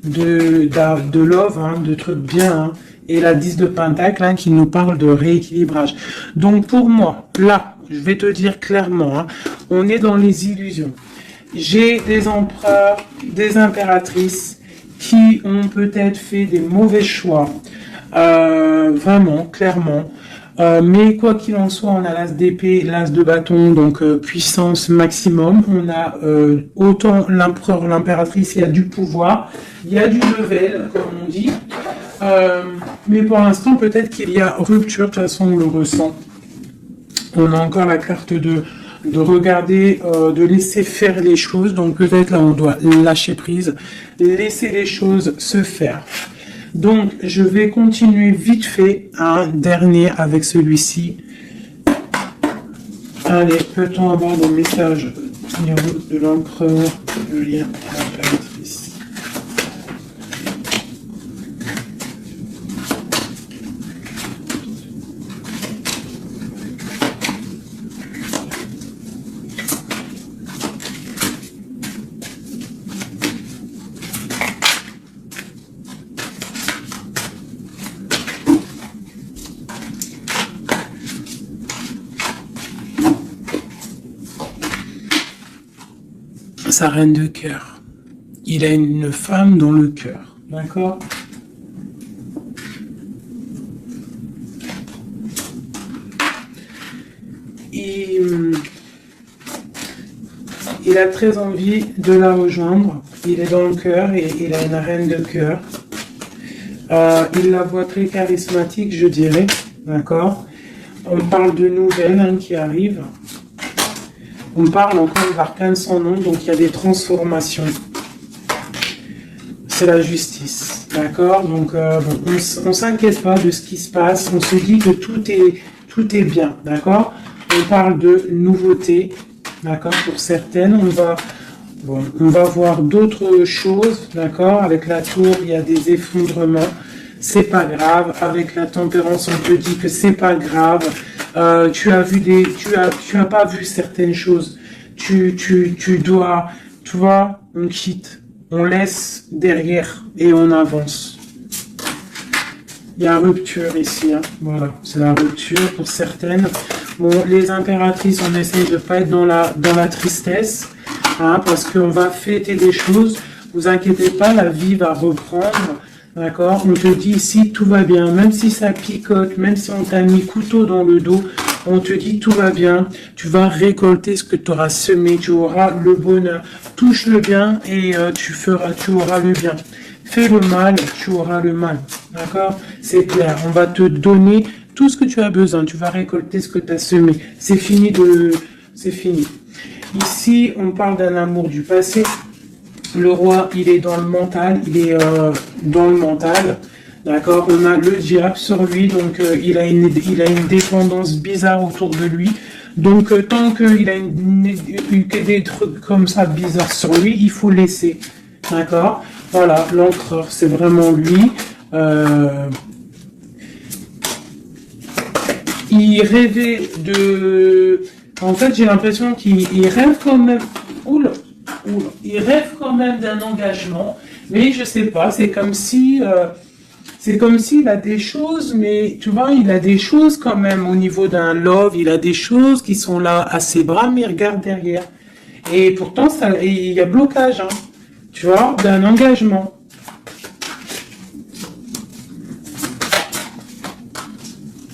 de love, hein, de trucs bien. Hein. Et la 10 de Pentacle hein, qui nous parle de rééquilibrage. Donc pour moi, là, je vais te dire clairement, hein, on est dans les illusions. J'ai des empereurs, des impératrices qui ont peut-être fait des mauvais choix. Vraiment, clairement. Mais quoi qu'il en soit, on a l'as d'épée, l'as de bâton, donc puissance maximum. On a autant l'empereur, l'impératrice, il y a du pouvoir, il y a du level, comme on dit. Mais pour l'instant, peut-être qu'il y a rupture, de toute façon, on le ressent. On a encore la carte de regarder, de laisser faire les choses. Donc peut-être là, on doit lâcher prise, laisser les choses se faire. Donc, je vais continuer vite fait un dernier avec celui-ci. Allez, peut-on avoir des messages au niveau de l'empereur, le lien à l'impératrice? sa reine de cœur. Il a une femme dans le cœur. D'accord? Il a très envie de la rejoindre. Il est dans le cœur et il a une reine de cœur. Il la voit très charismatique, je dirais. D'accord? On parle de nouvelles qui arrivent. On parle encore de l'arcane sans nom, donc il y a des transformations. C'est la justice. D'accord? Donc on ne s'inquiète pas de ce qui se passe. On se dit que tout est bien. D'accord? On parle de nouveautés. D'accord? Pour certaines, on va voir d'autres choses. D'accord? Avec la tour, il y a des effondrements. C'est pas grave. Avec la tempérance, on te dit que c'est pas grave. Tu as pas vu certaines choses. Tu dois, tu vois, on quitte, on laisse derrière et on avance. Il y a rupture ici, hein. Voilà, c'est la rupture pour certaines. Bon, les impératrices, on essaye de pas être dans la tristesse, hein, parce qu'on va fêter des choses. Vous inquiétez pas, la vie va reprendre. D'accord? On te dit ici, tout va bien. Même si ça picote, même si on t'a mis couteau dans le dos, on te dit tout va bien. Tu vas récolter ce que tu auras semé. Tu auras le bonheur. Touche le bien et tu auras le bien. Fais le mal, tu auras le mal. D'accord? C'est clair. On va te donner tout ce que tu as besoin. Tu vas récolter ce que tu as semé. C'est fini. Ici, on parle d'un amour du passé. Le roi, il est dans le mental, d'accord. On a le diable sur lui, donc il a une dépendance bizarre autour de lui. Donc tant qu'il a des trucs comme ça bizarres sur lui, il faut laisser, d'accord. Voilà, l'empereur, c'est vraiment lui. Il rêvait de... En fait, j'ai l'impression qu'il rêve quand même... Oula. Il rêve quand même d'un engagement, mais je sais pas, c'est comme s'il a des choses, mais tu vois, il a des choses quand même au niveau d'un love, il a des choses qui sont là à ses bras, mais il regarde derrière. Et pourtant, il y a blocage, hein, tu vois, d'un engagement.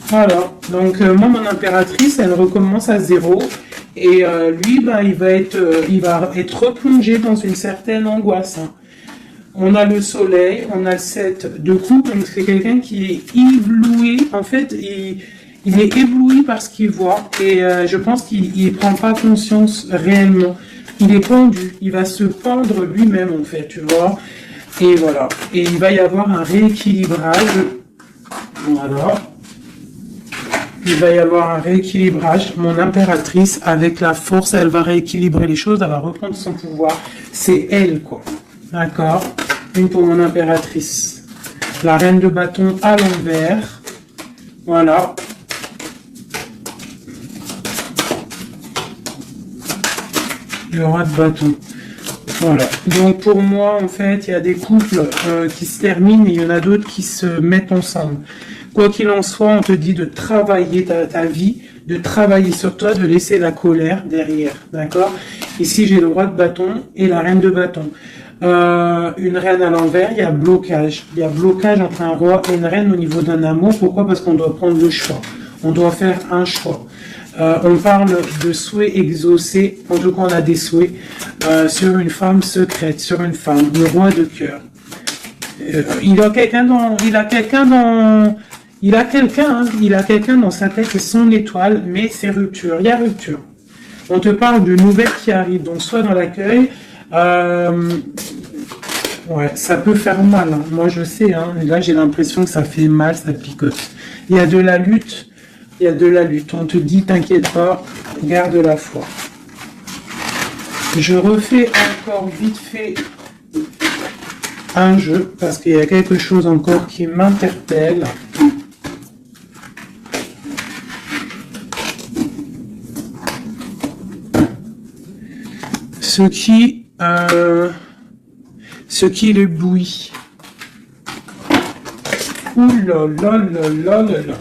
Voilà, donc moi, mon impératrice, elle recommence à zéro. Et lui, il va être replongé dans une certaine angoisse. Hein. On a le soleil, on a le 7 de coupe, donc c'est quelqu'un qui est ébloui. En fait, il est ébloui par ce qu'il voit. Et je pense qu'il ne prend pas conscience réellement. Il est pendu, il va se pendre lui-même, en fait, tu vois. Et voilà. Et il va y avoir un rééquilibrage. Voilà. Il va y avoir un rééquilibrage. Mon impératrice, avec la force, elle va rééquilibrer les choses, elle va reprendre son pouvoir. C'est elle, quoi. D'accord? Une pour mon impératrice. La reine de bâton à l'envers. Voilà. Le roi de bâton. Voilà. Donc pour moi, en fait, il y a des couples qui se terminent et il y en a d'autres qui se mettent ensemble. Quoi qu'il en soit, on te dit de travailler ta vie, de travailler sur toi, de laisser la colère derrière, d'accord? Ici, j'ai le roi de bâton et la reine de bâton. Une reine à l'envers, il y a blocage. Il y a blocage entre un roi et une reine au niveau d'un amour. Pourquoi? Parce qu'on doit prendre le choix. On doit faire un choix. On parle de souhaits exaucés. En tout cas, on a des souhaits sur une femme secrète, sur une femme, le roi de cœur. Il a quelqu'un dans sa tête et son étoile, mais c'est rupture. Il y a rupture. On te parle de nouvelles qui arrivent, donc soit dans l'accueil. Ouais, ça peut faire mal. Hein. Moi, je sais. Hein, là, j'ai l'impression que ça fait mal, ça picote. Il y a de la lutte. On te dit, t'inquiète pas, garde la foi. Je refais encore vite fait un jeu parce qu'il y a quelque chose encore qui m'interpelle. Ce qui l'éblouit. Ouh là là là là là là.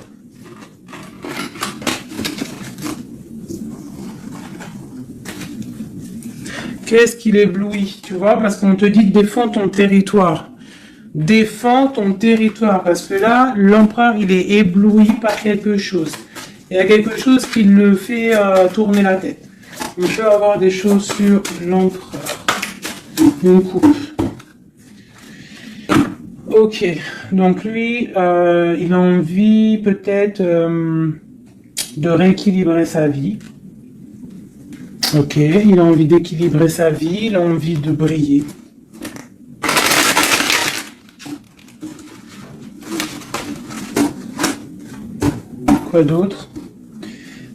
Qu'est-ce qui l'éblouit, tu vois? Parce qu'on te dit défends ton territoire. Défends ton territoire. Parce que là, l'empereur, il est ébloui par quelque chose. Il y a quelque chose qui le fait tourner la tête. On peut avoir des choses sur l'empereur. Une coupe. Ok, donc lui, il a envie peut-être de rééquilibrer sa vie. Ok, il a envie d'équilibrer sa vie, il a envie de briller. Quoi d'autre?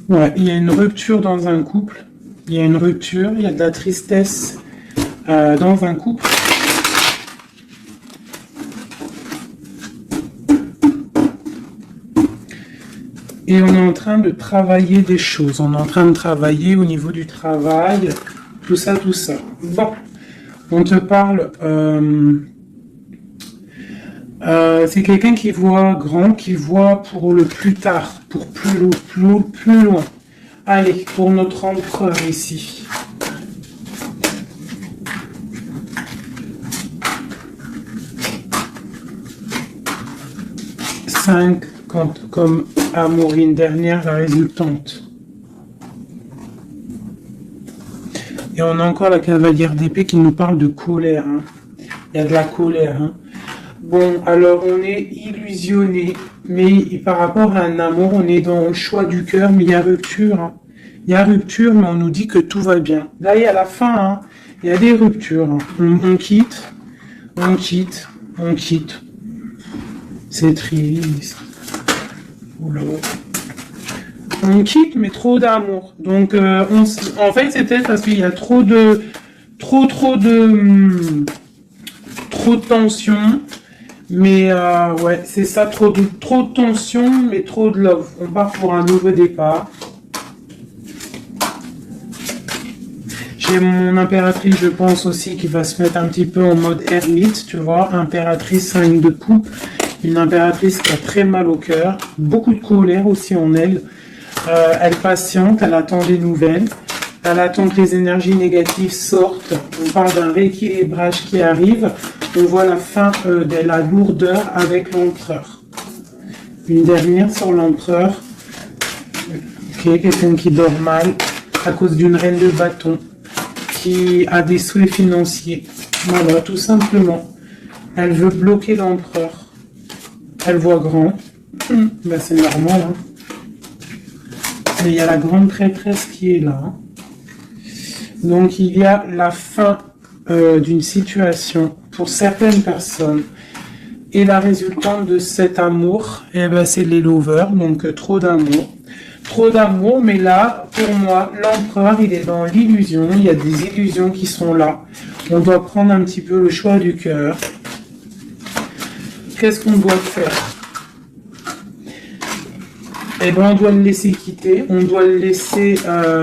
Ouais, il y a une rupture dans un couple. Il y a une rupture, il y a de la tristesse dans un couple. Et on est en train de travailler des choses. On est en train de travailler au niveau du travail, tout ça, tout ça. Bon, on te parle... c'est quelqu'un qui voit grand, qui voit pour le plus tard, pour plus loin. Allez, pour notre empereur ici. Cinq, comme Amourine dernière, la résultante. Et on a encore la cavalière d'épée qui nous parle de colère. Hein. Il y a de la colère. Hein. Bon, alors on est illusionné, mais par rapport à un amour, on est dans le choix du cœur, mais il y a rupture. Hein. Il y a rupture, mais on nous dit que tout va bien. Là, il y a la fin, hein. Il y a des ruptures. Hein. On quitte. C'est triste. Oula. On quitte, mais trop d'amour. Donc, en fait, c'est peut-être parce qu'il y a trop de tension. Mais ouais, c'est ça, trop de tension, mais trop de love. On part pour un nouveau départ. J'ai mon impératrice, je pense aussi, qui va se mettre un petit peu en mode ermite, tu vois. Impératrice 5 de coupe. Une impératrice qui a très mal au cœur. Beaucoup de colère aussi en elle. Elle patiente, elle attend des nouvelles. Elle attend que les énergies négatives sortent. On parle d'un rééquilibrage qui arrive. On voit la fin de la lourdeur avec l'empereur. Une dernière sur l'empereur. Ok, quelqu'un qui dort mal à cause d'une reine de bâton qui a des souhaits financiers. Voilà, tout simplement. Elle veut bloquer l'empereur. Elle voit grand. Ben, c'est normal. Hein. Mais il y a la grande prêtresse qui est là. Hein. Donc il y a la fin d'une situation pour certaines personnes. Et la résultante de cet amour, eh ben, c'est les lovers, donc trop d'amour. Trop d'amour, mais là, pour moi, l'empereur, il est dans l'illusion. Il y a des illusions qui sont là. On doit prendre un petit peu le choix du cœur. Qu'est-ce qu'on doit faire? Eh ben, on doit le laisser quitter. On doit le laisser,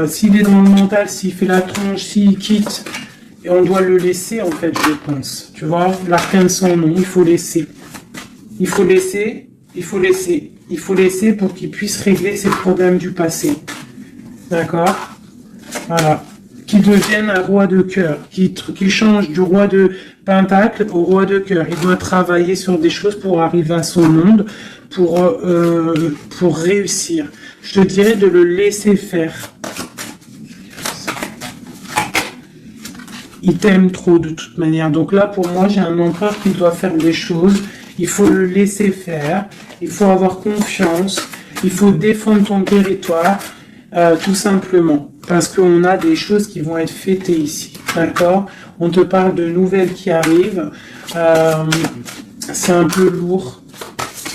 s'il est dans le mental, s'il fait la tronche, s'il quitte, et on doit le laisser, en fait, je pense. Tu vois, l'arcane sans nom, il faut laisser. Il faut laisser, il faut laisser. Il faut laisser pour qu'il puisse régler ses problèmes du passé. D'accord? Voilà. Qu'il devienne un roi de cœur. Qu'il change du roi de pentacle au roi de cœur. Il doit travailler sur des choses pour arriver à son monde, pour réussir. Je te dirais de le laisser faire. Il t'aime trop de toute manière. Donc là, pour moi, j'ai un empereur qui doit faire des choses. Il faut le laisser faire. Il faut avoir confiance. Il faut défendre ton territoire, tout simplement. Parce qu'on a des choses qui vont être fêtées ici. D'accord? On te parle de nouvelles qui arrivent. C'est un peu lourd.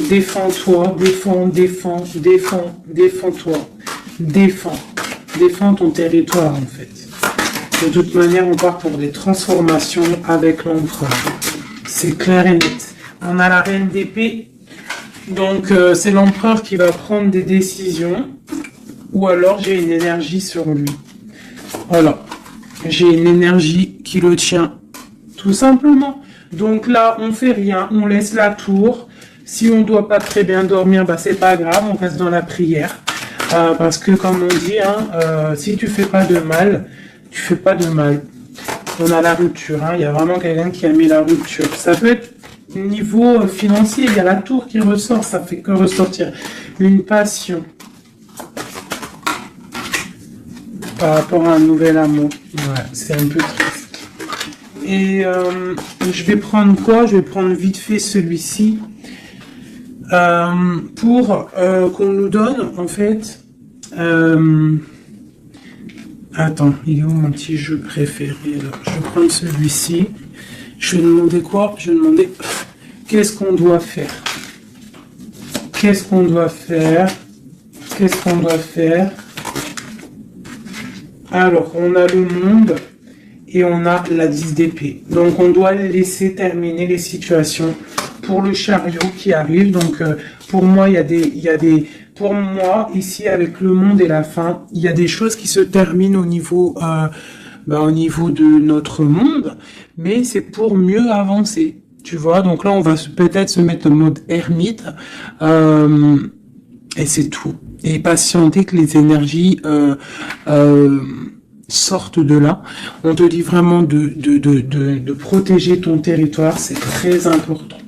Défends-toi. Défends-toi. Défends ton territoire, en fait. De toute manière, on part pour des transformations avec l'empereur. C'est clair et net. On a la reine d'épée. Donc, c'est l'empereur qui va prendre des décisions. Ou alors, j'ai une énergie sur lui. Voilà. J'ai une énergie qui le tient. Tout simplement. Donc là, on fait rien. On laisse la tour. Si on doit pas très bien dormir, bah, c'est pas grave. On reste dans la prière. Parce que, comme on dit, hein, si tu fais pas de mal, tu fais pas de mal. On a la rupture, hein. Il y a vraiment quelqu'un qui a mis la rupture. Ça peut être niveau financier, il y a la tour qui ressort, ça fait que ressortir une passion par rapport à un nouvel amour. Ouais, c'est un peu triste. Et je vais prendre quoi? Je vais prendre vite fait celui-ci pour qu'on nous donne en fait. Attends, il est où mon petit jeu préféré là? Je vais prendre celui-ci. Je vais demander quoi? Je vais demander qu'est-ce qu'on doit faire? Qu'est-ce qu'on doit faire? Qu'est-ce qu'on doit faire? Alors, on a le monde et on a la 10 d'épée. Donc, on doit laisser terminer les situations pour le chariot qui arrive. Donc, pour moi, pour moi, ici, avec le monde et la fin, il y a des choses qui se terminent au niveau de notre monde, mais c'est pour mieux avancer. Tu vois, donc là, on va peut-être se mettre en mode ermite, et c'est tout. Et patienter que les énergies sortent de là. On te dit vraiment de protéger ton territoire, c'est très important.